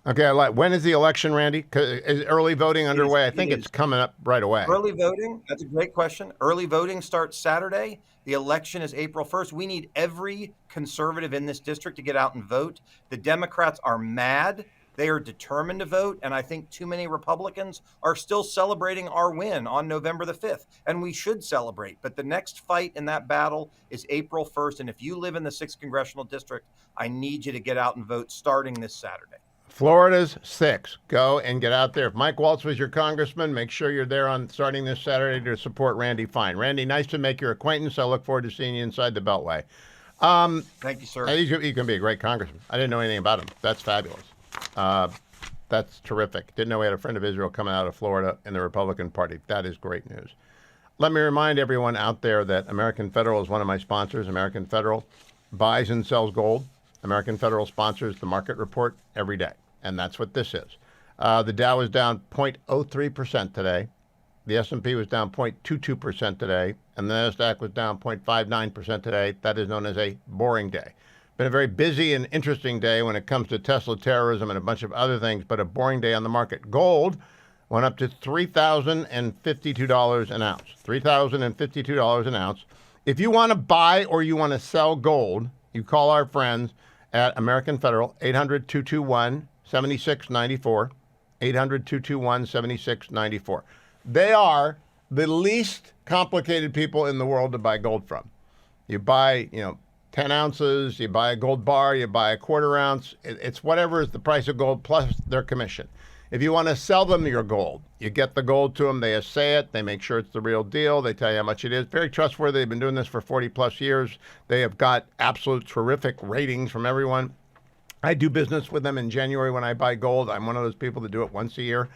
Okay, when is the election, Randy? Is early voting underway? I think it's coming up right away. Early voting, that's a great question. Early voting starts Saturday. The election is April 1st. We need every conservative in this district to get out and vote. The Democrats are mad. They are determined to vote, and I think too many Republicans are still celebrating our win on November the 5th, and we should celebrate. But the next fight in that battle is April 1st, and if you live in the 6th Congressional District, I need you to get out and vote starting this Saturday. Florida's 6. Go and get out there. If Mike Waltz was your congressman, make sure you're there on starting this Saturday to support Randy Fine. Randy, nice to make your acquaintance. I look forward to seeing you inside the Beltway. Thank you, sir. He's going to be a great congressman. I didn't know anything about him. That's fabulous. That's terrific. Didn't know we had a friend of Israel coming out of Florida in the Republican Party. That is great news. Let me remind everyone out there that American Federal is one of my sponsors. American Federal buys and sells gold. American Federal sponsors the market report every day, and that's what this is. The Dow is down 0.03% today. The S&P was down 0.22% today, and the NASDAQ was down 0.59% today. That is known as a boring day. Been a very busy and interesting day when it comes to Tesla terrorism and a bunch of other things, but a boring day on the market. Gold went up to $3,052 an ounce. $3,052 an ounce. If you want to buy or you want to sell gold, you call our friends at American Federal, 800-221-7694, 800-221-7694. They are the least complicated people in the world to buy gold from. You buy, 10 ounces, you buy a gold bar, you buy a quarter ounce. It's whatever is the price of gold plus their commission. If you want to sell them your gold, you get the gold to them, they assay it, they make sure it's the real deal, they tell you how much it is. Very trustworthy. They've been doing this for 40 plus years. They have got absolute terrific ratings from everyone. I do business with them in January when I buy gold. I'm one of those people that do it once a year.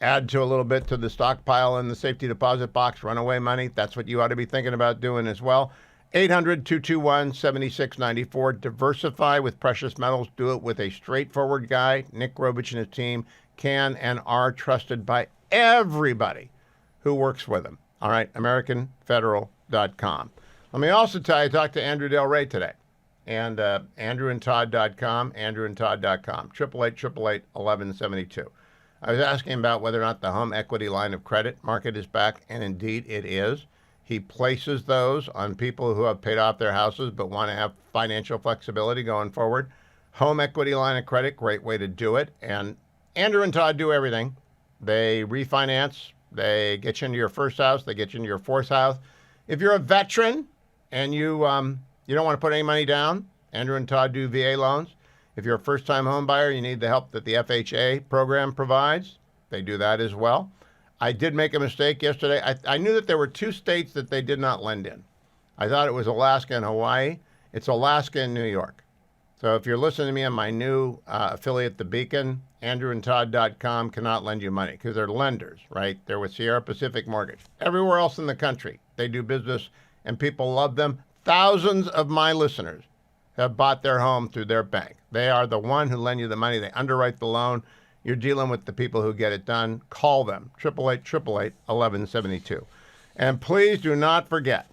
Add to a little bit to the stockpile in the safety deposit box, runaway money. That's what you ought to be thinking about doing as well. 800-221-7694. Diversify with precious metals. Do it with a straightforward guy. Nick Robich and his team can and are trusted by everybody who works with them. All right, AmericanFederal.com. Let me also tell you, I talked to Andrew Del Rey today. And AndrewandTodd.com, AndrewandTodd.com, 888-888-1172. I was asking about whether or not the home equity line of credit market is back, and indeed it is. He places those on people who have paid off their houses but want to have financial flexibility going forward. Home equity line of credit, great way to do it. And Andrew and Todd do everything. They refinance. They get you into your first house. They get you into your fourth house. If you're a veteran and you don't want to put any money down, Andrew and Todd do VA loans. If you're a first-time home buyer, you need the help that the FHA program provides. They do that as well. I did make a mistake yesterday. I knew that there were two states that they did not lend in. I thought it was Alaska and Hawaii. It's Alaska and New York. So if you're listening to me on my new affiliate, The Beacon, AndrewandTodd.com cannot lend you money because they're lenders, right? They're with Sierra Pacific Mortgage. Everywhere else in the country, they do business and people love them. Thousands of my listeners have bought their home through their bank. They are the one who lend you the money. They underwrite the loan. You're dealing with the people who get it done. Call them, 888-888-1172. And please do not forget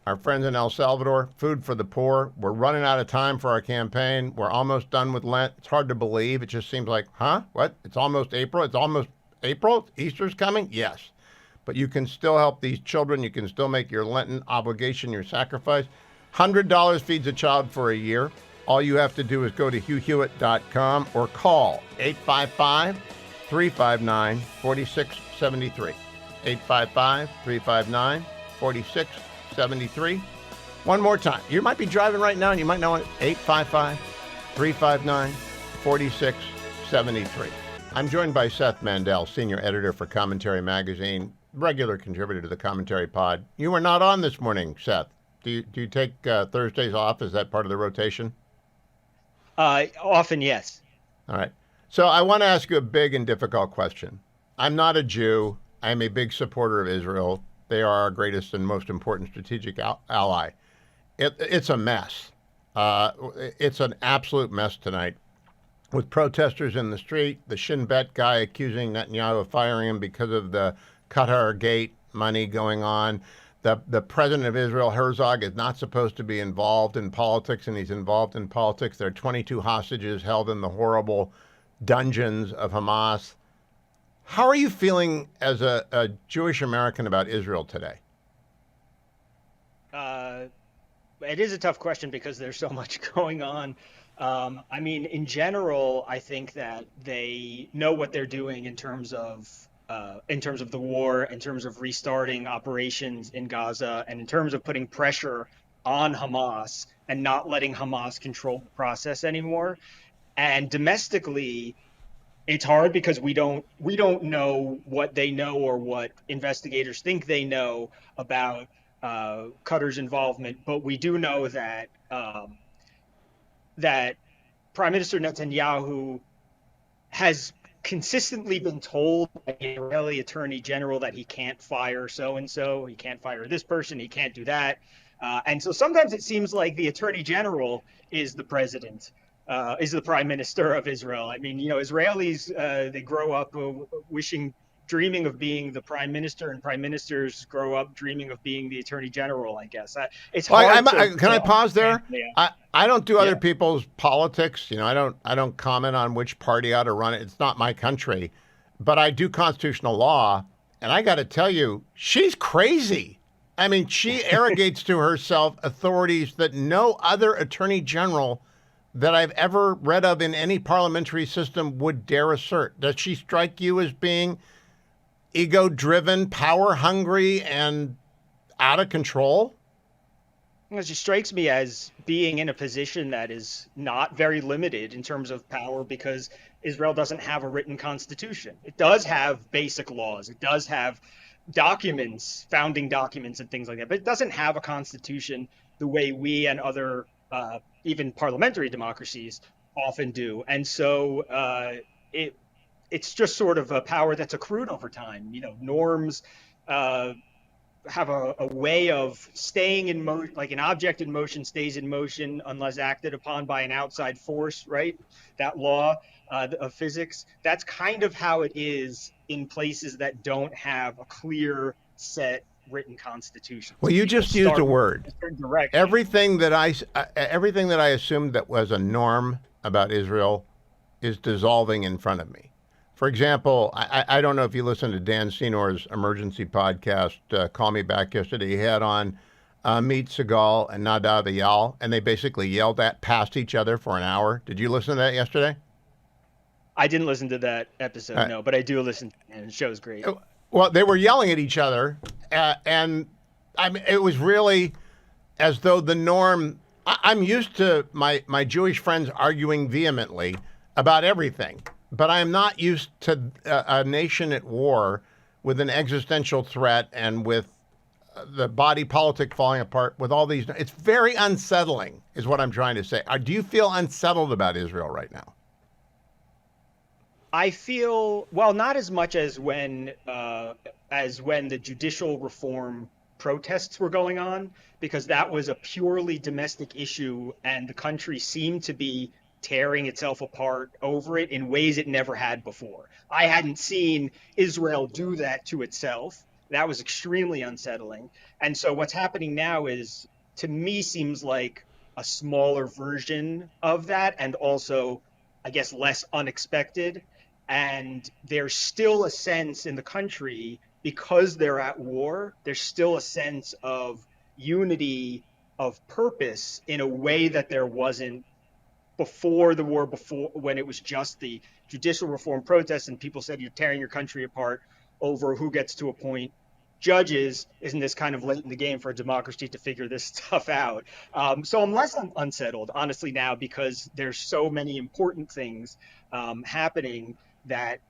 our friends in El Salvador, Food for the Poor. We're running out of time for our campaign. We're almost done with Lent. It's hard to believe. It just seems like, huh? What? It's almost April? It's almost April? Easter's coming? Yes. but you can still help these children. You can still make your Lenten obligation, your sacrifice. $100 feeds a child for a year. All you have to do is go to hughhewitt.com or call 855-359-4673. 855-359-4673. One more time. You might be driving right now and you might know it. 855-359-4673. I'm joined by Seth Mandel, senior editor for Commentary Magazine, regular contributor to the Commentary Pod. You were not on this morning, Seth. Do you take Thursdays off? Is that part of the rotation? Often, yes. All right. So I want to ask you a big and difficult question. I'm not a Jew. I'm a big supporter of Israel. They are our greatest and most important strategic ally. It's a mess. It's an absolute mess tonight. With protesters in the street, the Shin Bet guy accusing Netanyahu of firing him because of the Qatar Gate money going on. The president of Israel, Herzog, is not supposed to be involved in politics, and he's involved in politics. There are 22 hostages held in the horrible dungeons of Hamas. How are you feeling as a Jewish American about Israel today? It is a tough question because there's so much going on. I mean, in general, I think that they know what they're doing in terms of the war, in terms of restarting operations in Gaza, and in terms of putting pressure on Hamas and not letting Hamas control the process anymore. And domestically, it's hard because we don't know what they know or what investigators think they know about Qatar's involvement, but we do know that that Prime Minister Netanyahu has consistently been told by the Israeli Attorney General that he can't fire so-and-so, he can't fire this person, he can't do that. And so sometimes it seems like the Attorney General is the president, is the Prime Minister of Israel. I mean, Israelis, they grow up dreaming of being the Prime Minister, and Prime Ministers grow up dreaming of being the Attorney General, I guess. It's hard Can I pause there? Yeah. I don't do other people's politics. I don't comment on which party ought to run it. It's not my country. But I do constitutional law, and I got to tell you, she's crazy. I mean, she arrogates to herself authorities that no other Attorney General that I've ever read of in any parliamentary system would dare assert. Does she strike you as being ego-driven, power-hungry, and out of control? Well, she strikes me as being in a position that is not very limited in terms of power because Israel doesn't have a written constitution. It does have basic laws. It does have documents, founding documents and things like that, but it doesn't have a constitution the way we and other even parliamentary democracies often do. And so it's just sort of a power that's accrued over time. Norms have a way of staying in motion, like an object in motion stays in motion unless acted upon by an outside force, right? That law of physics. That's kind of how it is in places that don't have a clear set written constitution. Well, you just used a word. Everything that I assumed that was a norm about Israel is dissolving in front of me. For example, I don't know if you listened to Dan Senor's emergency podcast, Call Me Back yesterday. He had on Meet Segal and Nadav Eyal, and they basically yelled past each other for an hour. Did you listen to that yesterday? I didn't listen to that episode, no, but I do listen, and the show's great. Well, they were yelling at each other, and I mean, it was really as though the norm. I'm used to my Jewish friends arguing vehemently about everything. But I am not used to a nation at war with an existential threat and with the body politic falling apart with all these. It's very unsettling is what I'm trying to say. Do you feel unsettled about Israel right now? I feel, well, not as much as when the judicial reform protests were going on, because that was a purely domestic issue and the country seemed to be tearing itself apart over it in ways it never had before. I hadn't seen Israel do that to itself. That was extremely unsettling. And so what's happening now is, to me, seems like a smaller version of that, and also, I guess, less unexpected. And there's still a sense in the country because they're at war, there's still a sense of unity of purpose in a way that there wasn't before the war, before when it was just the judicial reform protests and people said you're tearing your country apart over who gets to appoint judges. Isn't this kind of late in the game for a democracy to figure this stuff out? So I'm less unsettled, honestly, now, because there's so many important things happening that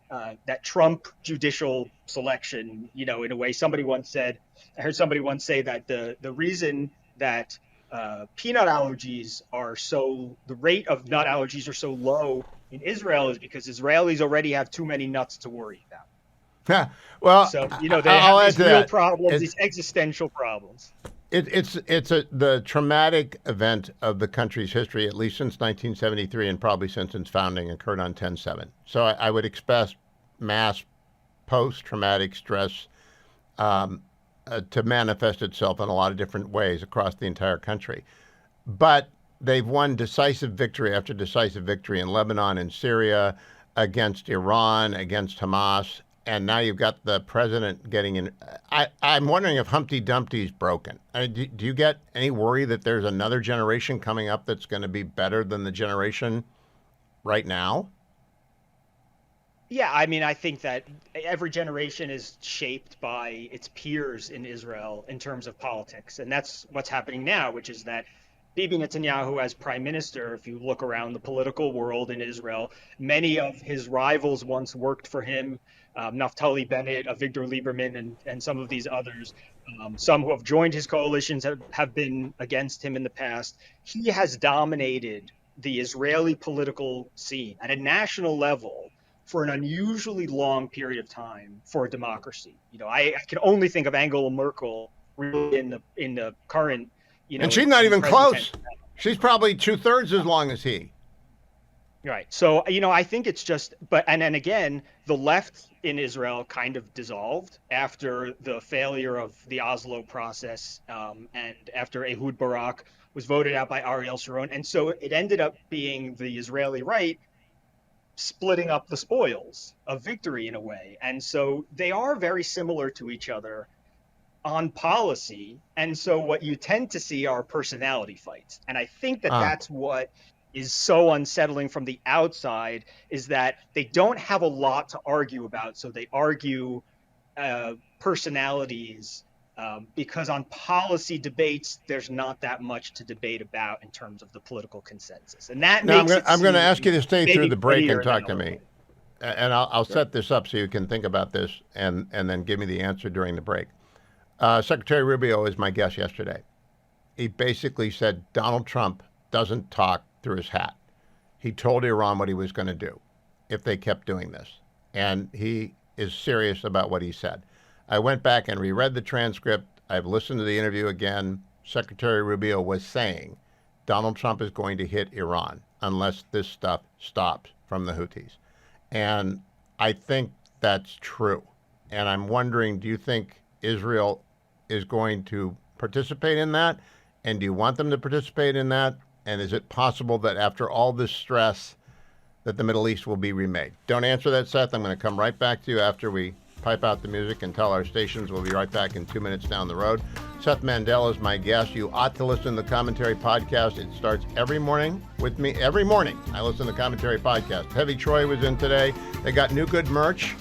that Trump judicial selection, in a way, I heard somebody once say that the reason that peanut allergies the rate of nut allergies are so low in Israel is because Israelis already have too many nuts to worry about. Well, so they I'll have add these to real that. problems, these existential problems. It's the traumatic event of the country's history, at least since 1973 and probably since its founding, occurred on 10/7. So I would expect mass post-traumatic stress to manifest itself in a lot of different ways across the entire country. But they've won decisive victory after decisive victory in Lebanon and Syria, against Iran, against Hamas, and now you've got the president getting in. I'm wondering if Humpty Dumpty's broken. Do you get any worry that there's another generation coming up that's going to be better than the generation right now? Yeah, I mean, I think that every generation is shaped by its peers in Israel in terms of politics. And that's what's happening now, which is that Bibi Netanyahu as prime minister, if you look around the political world in Israel, many of his rivals once worked for him. Naftali Bennett, Avigdor Lieberman, and some of these others. Some who have joined his coalitions have been against him in the past. He has dominated the Israeli political scene at a national level for an unusually long period of time for a democracy. I can only think of Angela Merkel really in the current, and she's not even close. She's probably 2/3 as long as he. Right. So, I think it's just, and again, the left in Israel kind of dissolved after the failure of the Oslo process, and after Ehud Barak was voted out by Ariel Sharon. And so it ended up being the Israeli right splitting up the spoils of victory in a way. And so they are very similar to each other on policy. And so what you tend to see are personality fights. And I think that that's what is so unsettling from the outside, is that they don't have a lot to argue about. So they argue personalities because on policy debates, there's not that much to debate about in terms of the political consensus. And that makes I'm going to ask you to stay through the break and talk to me. And I'll set this up so you can think about this and then give me the answer during the break. Secretary Rubio is my guest yesterday. He basically said Donald Trump doesn't talk through his hat. He told Iran what he was going to do if they kept doing this. And he is serious about what he said. I went back and reread the transcript. I've listened to the interview again. Secretary Rubio was saying Donald Trump is going to hit Iran unless this stuff stops from the Houthis. And I think that's true. And I'm wondering, do you think Israel is going to participate in that? And do you want them to participate in that? And is it possible that after all this stress that the Middle East will be remade? Don't answer that, Seth. I'm going to come right back to you after we pipe out the music and tell our stations. We'll be right back in 2 minutes down the road. Seth Mandel is my guest. You ought to listen to the Commentary Podcast. It starts every morning with me. Every morning I listen to the Commentary Podcast. Heavy Troy was in today. They got new good merch,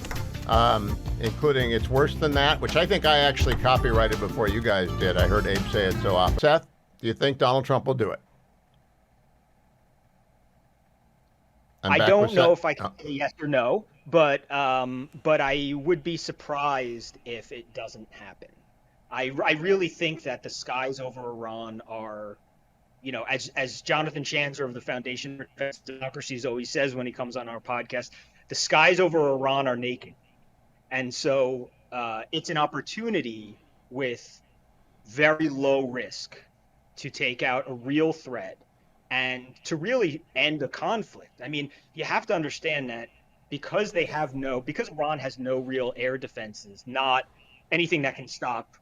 including It's Worse Than That, which I think I actually copyrighted before you guys did. I heard Abe say it so often. Seth, do you think Donald Trump will do it? I don't know if I can say yes or no, but I would be surprised if it doesn't happen. I really think that the skies over Iran are, as Jonathan Chanzer of the Foundation for Defense of Democracies always says when he comes on our podcast, the skies over Iran are naked. And so it's an opportunity with very low risk to take out a real threat and to really end a conflict. I mean, you have to understand that because Iran has no real air defenses, not anything that can stop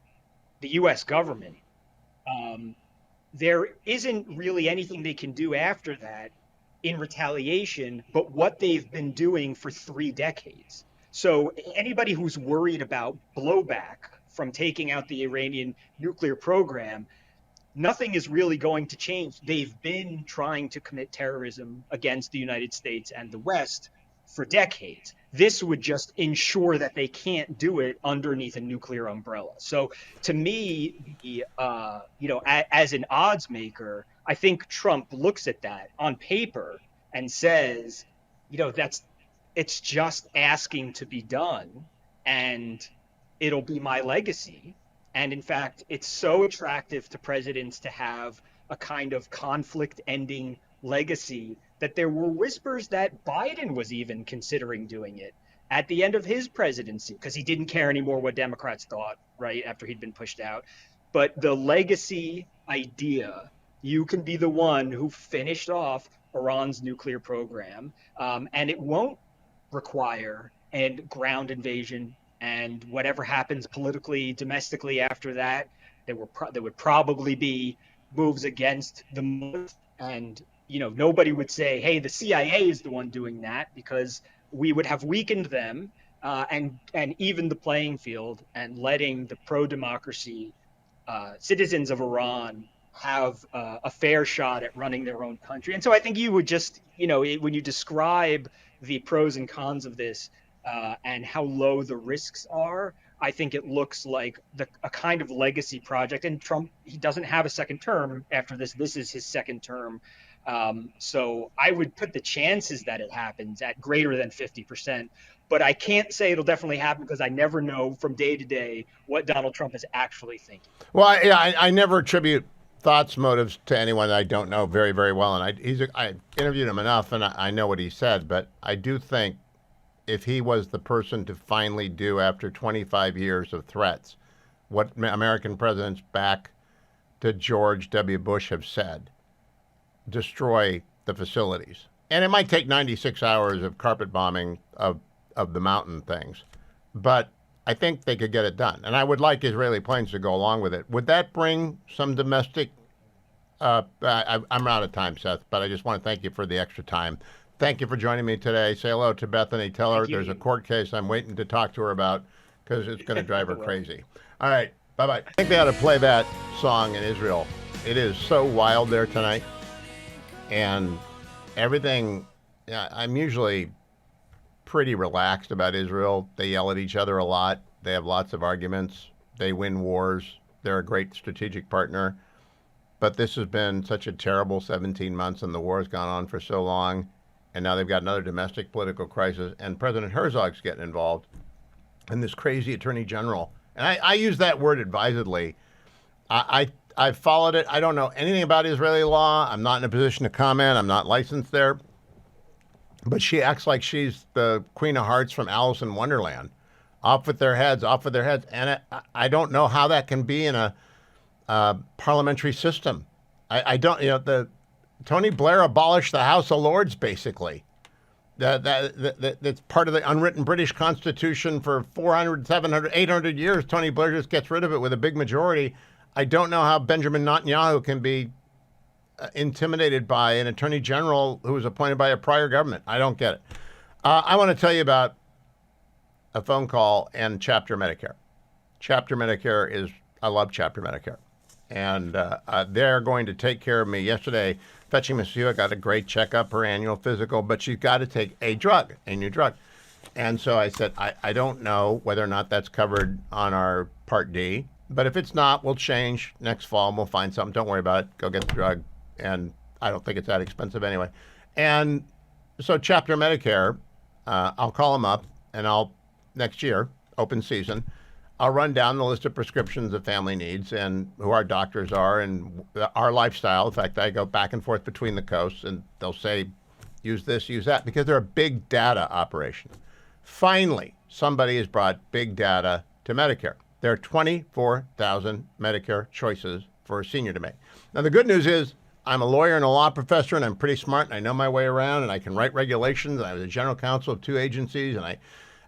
the U.S. government, there isn't really anything they can do after that in retaliation, but what they've been doing for 3 decades. So anybody who's worried about blowback from taking out the Iranian nuclear program, nothing is really going to change. They've been trying to commit terrorism against the United States and the West for decades. This would just ensure that they can't do it underneath a nuclear umbrella. So to me, as an odds maker, I think Trump looks at that on paper and says, it's just asking to be done, and it'll be my legacy. And in fact, it's so attractive to presidents to have a kind of conflict-ending legacy that there were whispers that Biden was even considering doing it at the end of his presidency, because he didn't care anymore what Democrats thought, right, after he'd been pushed out. But the legacy idea, you can be the one who finished off Iran's nuclear program, and it won't require a ground invasion, and whatever happens politically, domestically after that, there would probably be moves against the Muslims. And nobody would say, hey, the CIA is the one doing that, because we would have weakened them and even the playing field, and letting the pro-democracy citizens of Iran have a fair shot at running their own country. And so I think you would just, when you describe the pros and cons of this and how low the risks are, I think it looks like a kind of legacy project. And Trump, he doesn't have a second term after this. This is his second term. So I would put the chances that it happens at greater than 50%. But I can't say it'll definitely happen, because I never know from day to day what Donald Trump is actually thinking. Well, I never attribute thoughts, motives to anyone that I don't know very, very well. And I interviewed him enough, and I know what he said. But I do think if he was the person to finally do, after 25 years of threats, what American presidents back to George W. Bush have said, destroy the facilities. And it might take 96 hours of carpet bombing of the mountain things, but I think they could get it done. And I would like Israeli planes to go along with it. Would that bring some domestic... I'm out of time, Seth, but I just want to thank you for the extra time. Thank you for joining me today. Say hello to Bethany. Tell her there's a court case I'm waiting to talk to her about, because it's going to drive her crazy. All right, bye-bye. I think they ought to play that song in Israel. It is so wild there tonight. And everything, I'm usually pretty relaxed about Israel. They yell at each other a lot. They have lots of arguments. They win wars. They're a great strategic partner. But this has been such a terrible 17 months, and the war has gone on for so long. And now they've got another domestic political crisis, and President Herzog's getting involved, and this crazy attorney general. And I use that word advisedly. I've followed it. I don't know anything about Israeli law. I'm not in a position to comment. I'm not licensed there. But she acts like she's the Queen of Hearts from Alice in Wonderland. Off with their heads, off with their heads. And I don't know how that can be in a parliamentary system. I don't, Tony Blair abolished the House of Lords, basically. That's part of the unwritten British Constitution for 400, 700, 800 years. Tony Blair just gets rid of it with a big majority. I don't know how Benjamin Netanyahu can be intimidated by an attorney general who was appointed by a prior government. I don't get it. I want to tell you about a phone call and Chapter Medicare. Chapter Medicare is, I love Chapter Medicare. And they're going to take care of me. Yesterday, fetching Miss Hewitt got a great checkup, her annual physical, but she's got to take a new drug. And so I said, I don't know whether or not that's covered on our Part D, but if it's not, we'll change next fall and we'll find something. Don't worry about it. Go get the drug. And I don't think it's that expensive anyway. And so Chapter Medicare, I'll call them up, and next year, open season, I'll run down the list of prescriptions the family needs and who our doctors are and our lifestyle. In fact, I go back and forth between the coasts, and they'll say, use this, use that, because they're a big data operation. Finally, somebody has brought big data to Medicare. There are 24,000 Medicare choices for a senior to make. Now, the good news is I'm a lawyer and a law professor, and I'm pretty smart, and I know my way around, and I can write regulations. I was a general counsel of 2 agencies, and I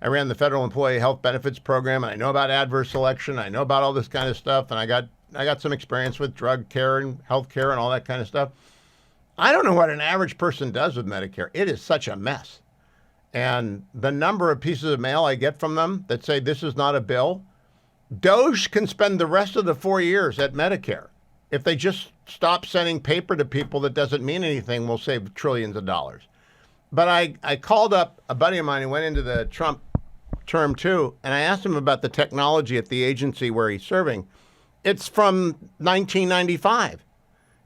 ran the Federal Employee Health Benefits Program, and I know about adverse selection. I know about all this kind of stuff, and I got some experience with drug care and health care and all that kind of stuff. I don't know what an average person does with Medicare. It is such a mess. And the number of pieces of mail I get from them that say this is not a bill, DOJ can spend the rest of the 4 years at Medicare. If they just stop sending paper to people that doesn't mean anything, we'll save trillions of dollars. But I called up a buddy of mine who went into the Trump term too, and I asked him about the technology at the agency where he's serving. It's from 1995.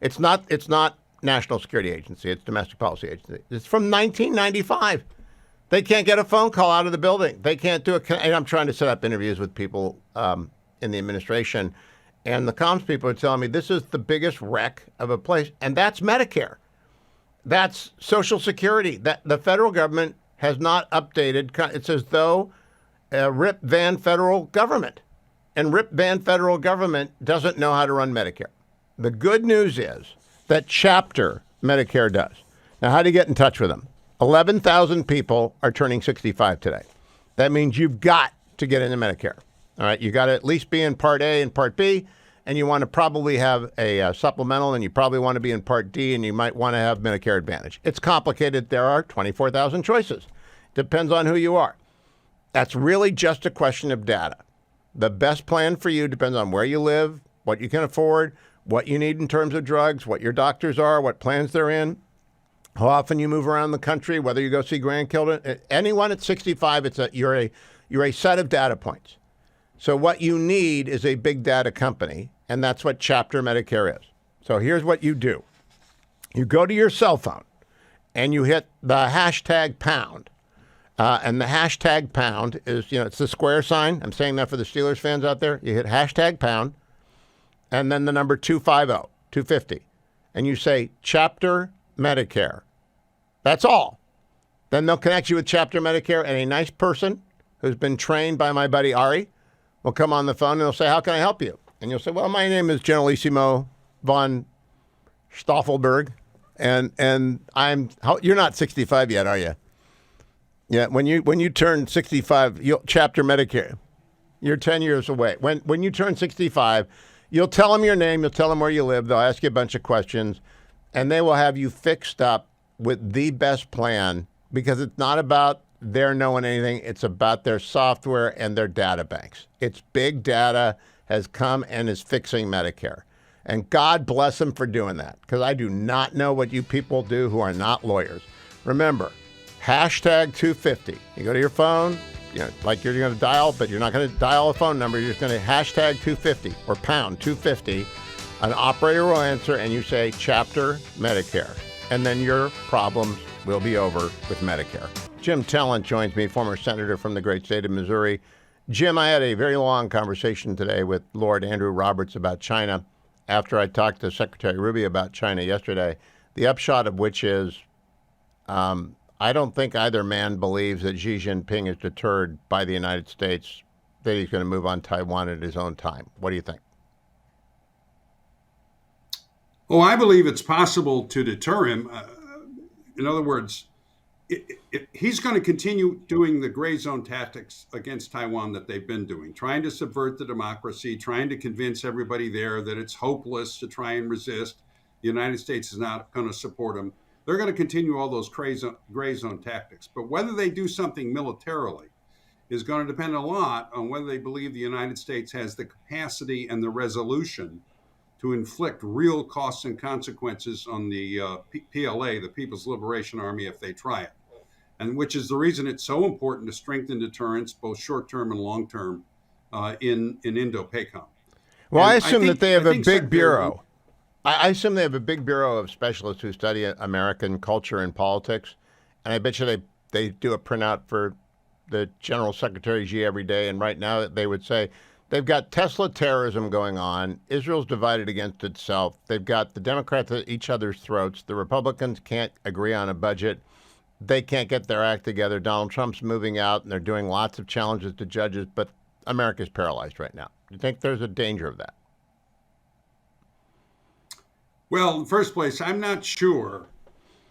It's not National Security Agency. It's Domestic Policy Agency. It's from 1995. They can't get a phone call out of the building. They can't do it. And I'm trying to set up interviews with people in the administration, and the comms people are telling me this is the biggest wreck of a place, and that's Medicare. That's Social Security. That the federal government has not updated. It's as though Rip Van federal government, and Rip Van federal government doesn't know how to run Medicare. The good news is that chapter Medicare does. Now, how do you get in touch with them? 11,000 people are turning 65 today. That means you've got to get into Medicare. All right, you got to at least be in Part A and Part B, and you want to probably have a supplemental, and you probably want to be in Part D, and you might want to have Medicare Advantage. It's complicated. There are 24,000 choices. Depends on who you are. That's really just a question of data. The best plan for you depends on where you live, what you can afford, what you need in terms of drugs, what your doctors are, what plans they're in, how often you move around the country, whether you go see grandchildren. Anyone at 65, you're a set of data points. So what you need is a big data company, and that's what Chapter Medicare is. So here's what you do. You go to your cell phone, and you hit the hashtag pound. And the hashtag pound is, it's the square sign. I'm saying that for the Steelers fans out there. You hit hashtag pound, and then the number 250, and you say Chapter Medicare. That's all. Then they'll connect you with Chapter Medicare, and a nice person who's been trained by my buddy Ari will come on the phone and they'll say, how can I help you? And you'll say, well, my name is Generalissimo von Stoffelberg, and you're not 65 yet, are you? Yeah, when you turn 65, you'll Chapter Medicare. You're 10 years away. When you turn 65, you'll tell them your name, you'll tell them where you live, they'll ask you a bunch of questions, and they will have you fixed up with the best plan, because it's not about their knowing anything. It's about their software and their data banks. It's big data has come and is fixing Medicare. And God bless them for doing that, because I do not know what you people do who are not lawyers. Remember, hashtag 250. You go to your phone, like you're going to dial, but you're not going to dial a phone number. You're just going to hashtag 250 or pound 250. An operator will answer, and you say Chapter Medicare. And then your problems will be over with Medicare. Jim Talent joins me, former senator from the great state of Missouri. Jim, I had a very long conversation today with Lord Andrew Roberts about China after I talked to Secretary Rubio about China yesterday, the upshot of which is I don't think either man believes that Xi Jinping is deterred by the United States, that he's going to move on Taiwan at his own time. What do you think? Oh, I believe it's possible to deter him. In other words, he's going to continue doing the gray zone tactics against Taiwan that they've been doing, trying to subvert the democracy, trying to convince everybody there that it's hopeless to try and resist. The United States is not going to support him. They're going to continue all those gray zone tactics. But whether they do something militarily is going to depend a lot on whether they believe the United States has the capacity and the resolution to inflict real costs and consequences on the PLA, the People's Liberation Army, if they try it. And which is the reason it's so important to strengthen deterrence, both short-term and long-term, in Indo-PACOM. Well, I assume that they have a big bureau. I assume they have a big bureau of specialists who study American culture and politics. And I bet you they do a printout for the General Secretary Xi every day. And right now they would say, they've got Tesla terrorism going on. Israel's divided against itself. They've got the Democrats at each other's throats. The Republicans can't agree on a budget. They can't get their act together. Donald Trump's moving out, and they're doing lots of challenges to judges. But America's paralyzed right now. Do you think there's a danger of that? Well, in the first place, I'm not sure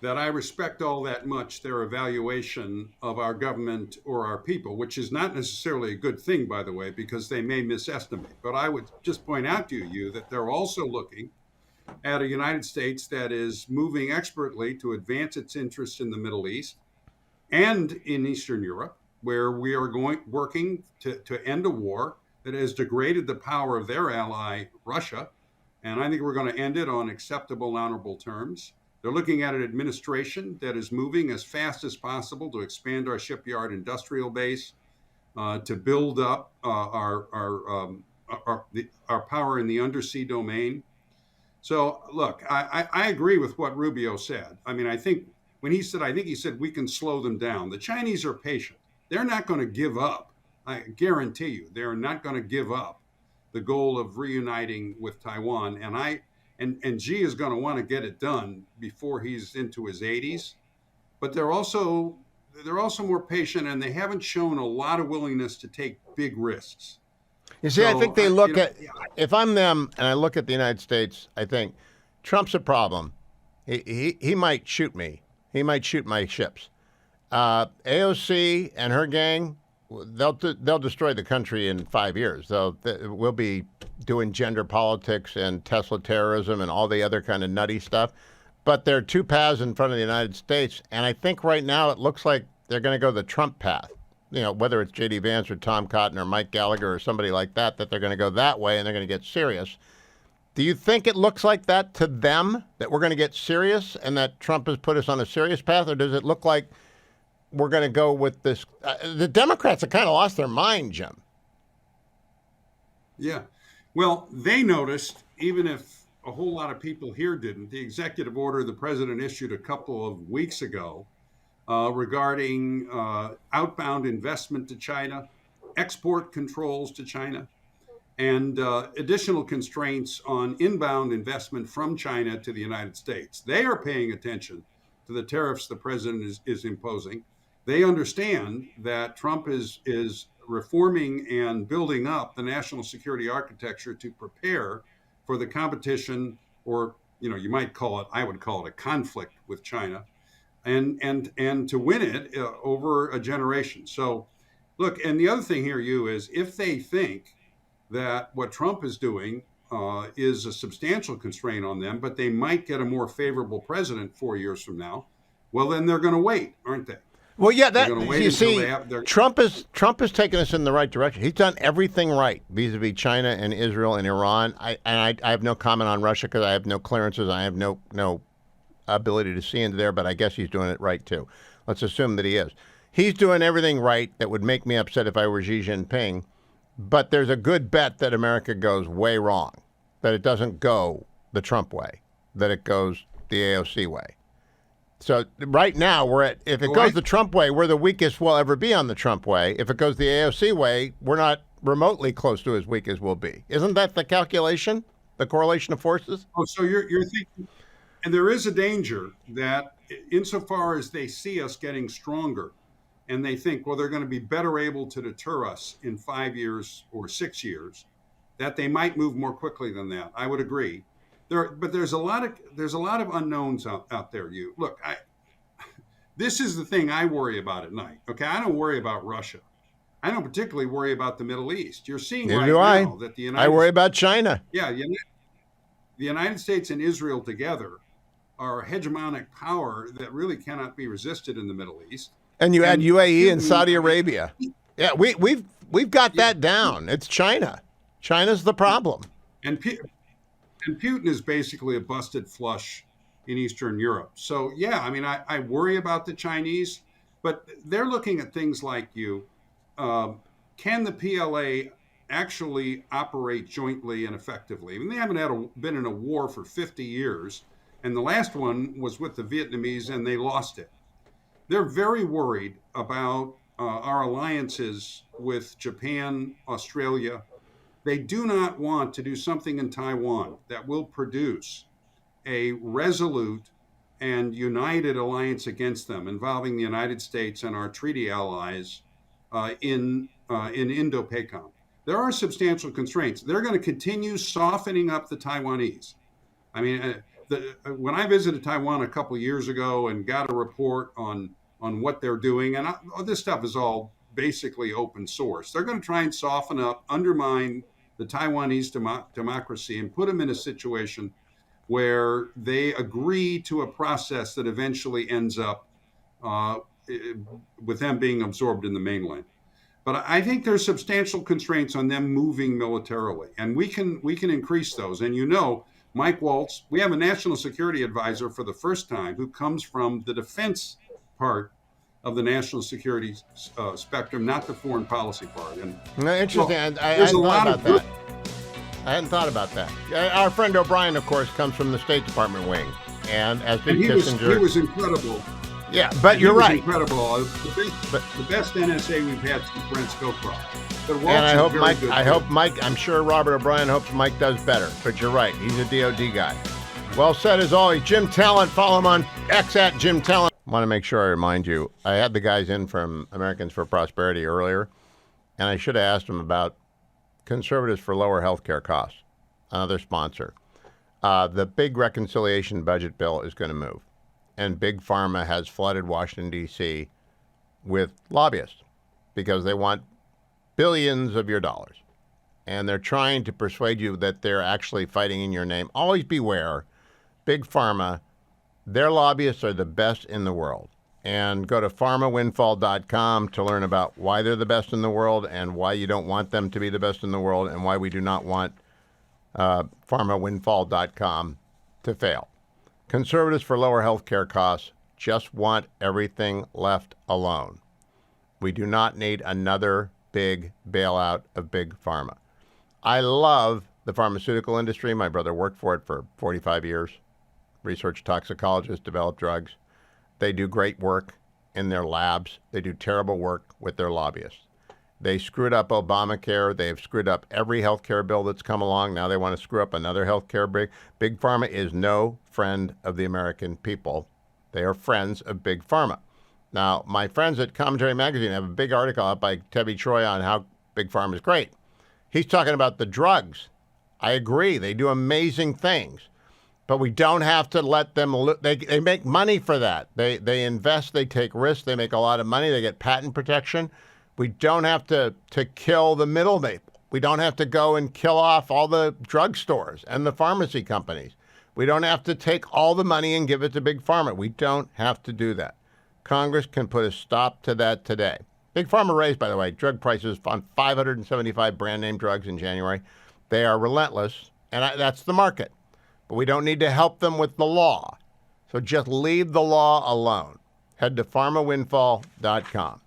that I respect all that much their evaluation of our government or our people, which is not necessarily a good thing, by the way, because they may misestimate. But I would just point out to you that they're also looking at a United States that is moving expertly to advance its interests in the Middle East, and in Eastern Europe, where we are working to end a war that has degraded the power of their ally, Russia. And I think we're going to end it on acceptable and honorable terms. They're looking at an administration that is moving as fast as possible to expand our shipyard industrial base, to build up our power in the undersea domain. So, look, I agree with what Rubio said. I mean, I think when he said, we can slow them down. The Chinese are patient. They're not going to give up. I guarantee you, they're not going to give up the goal of reuniting with Taiwan. And Xi is going to want to get it done before he's into his 80s. But they're also more patient, and they haven't shown a lot of willingness to take big risks. You see, I think they look at, if I'm them and I look at the United States, I think Trump's a problem. He might shoot me. He might shoot my ships. AOC and her gang, they'll destroy the country in 5 years. We'll be doing gender politics and Tesla terrorism and all the other kind of nutty stuff. But there are two paths in front of the United States, and I think right now it looks like they're going to go the Trump path. You know, whether it's J.D. Vance or Tom Cotton or Mike Gallagher or somebody like that they're going to go that way and they're going to get serious. Do you think it looks like that to them, that we're going to get serious and that Trump has put us on a serious path, or does it look like we're going to go with this? The Democrats have kind of lost their mind, Jim. Yeah. Well, they noticed, even if a whole lot of people here didn't, the executive order the president issued a couple of weeks ago regarding outbound investment to China, export controls to China, and additional constraints on inbound investment from China to the United States. They are paying attention to the tariffs the president is imposing. They understand that Trump is reforming and building up the national security architecture to prepare for the competition, or you might call it, I would call it a conflict with China, and to win it over a generation. So, look, and the other thing here, is if they think that what Trump is doing is a substantial constraint on them, but they might get a more favorable president 4 years from now, well, then they're going to wait, aren't they? Well, yeah, that you see, Trump is taking us in the right direction. He's done everything right vis-a-vis China and Israel and Iran. I have no comment on Russia because I have no clearances. I have no ability to see into there, but I guess he's doing it right too. Let's assume that he is. He's doing everything right that would make me upset if I were Xi Jinping. But there's a good bet that America goes way wrong, that it doesn't go the Trump way, that it goes the AOC way. So right now if it goes the Trump way, we're the weakest we'll ever be on the Trump way. If it goes the AOC way, we're not remotely close to as weak as we'll be. Isn't that the calculation, the correlation of forces? Oh, so you're thinking, and there is a danger that insofar as they see us getting stronger and they think, well, they're going to be better able to deter us in 5 years or 6 years, that they might move more quickly than that. I would agree. But there's a lot of unknowns out there. Look, this is the thing I worry about at night. Okay, I don't worry about Russia. I don't particularly worry about the Middle East. You're seeing now that the United I worry about China. Yeah, the United States and Israel together are a hegemonic power that really cannot be resisted in the Middle East. And you add UAE and Saudi Arabia. Yeah, we've got that down. It's China. China's the problem. And Putin is basically a busted flush in Eastern Europe. So, yeah, I mean, I worry about the Chinese, but they're looking at things like can the PLA actually operate jointly and effectively? I mean, they haven't been in a war for 50 years, and the last one was with the Vietnamese, and they lost it. They're very worried about our alliances with Japan, Australia. They do not want to do something in Taiwan that will produce a resolute and united alliance against them, involving the United States and our treaty allies in Indo-PACOM. There are substantial constraints. They're going to continue softening up the Taiwanese. I mean, when I visited Taiwan a couple of years ago and got a report on what they're doing, and this stuff is all basically open source. They're going to try and soften up, undermine the Taiwanese democracy, and put them in a situation where they agree to a process that eventually ends up with them being absorbed in the mainland. But I think there's substantial constraints on them moving militarily, and we can increase those. And Mike Waltz, we have a national security advisor for the first time who comes from the defense part of the national security spectrum, not the foreign policy part. And interesting. I hadn't thought about that. I hadn't thought about that. Our friend O'Brien, of course, comes from the State Department wing, and as did Kissinger. He was incredible. Yeah, but you're right. Incredible. The best NSA we've had since Brent Scowcroft. And I hope Mike, I'm sure Robert O'Brien hopes Mike does better. But you're right. He's a DOD guy. Well said as always. Jim Talent, follow him on X at Jim Talent. I want to make sure I remind you, I had the guys in from Americans for Prosperity earlier, and I should have asked them about Conservatives for Lower Health Care Costs, another sponsor. The big reconciliation budget bill is going to move. And Big Pharma has flooded Washington, D.C. with lobbyists because they want billions of your dollars. And they're trying to persuade you that they're actually fighting in your name. Always beware, Big Pharma, their lobbyists are the best in the world. And go to pharmawindfall.com to learn about why they're the best in the world and why you don't want them to be the best in the world and why we do not want pharmawindfall.com to fail. Conservatives for lower health care costs just want everything left alone. We do not need another big bailout of Big Pharma. I love the pharmaceutical industry. My brother worked for it for 45 years. Research toxicologists develop drugs. They do great work in their labs. They do terrible work with their lobbyists. They screwed up Obamacare. They have screwed up every health care bill that's come along. Now they want to screw up another health care bill. Big Pharma is no friend of the American people. They are friends of Big Pharma. Now, my friends at Commentary Magazine have a big article out by Tebby Troy on how Big Pharma is great. He's talking about the drugs. I agree. They do amazing things. But we don't have to let them they make money for that. They invest, they take risks, they make a lot of money, they get patent protection. We don't have to kill the middleman. We don't have to go and kill off all the drugstores and the pharmacy companies. We don't have to take all the money and give it to Big Pharma. We don't have to do that. Congress can put a stop to that today. Big Pharma raised, by the way, drug prices on 575 brand name drugs in January. They are relentless, and that's the market. But we don't need to help them with the law. So just leave the law alone. Head to pharmawindfall.com.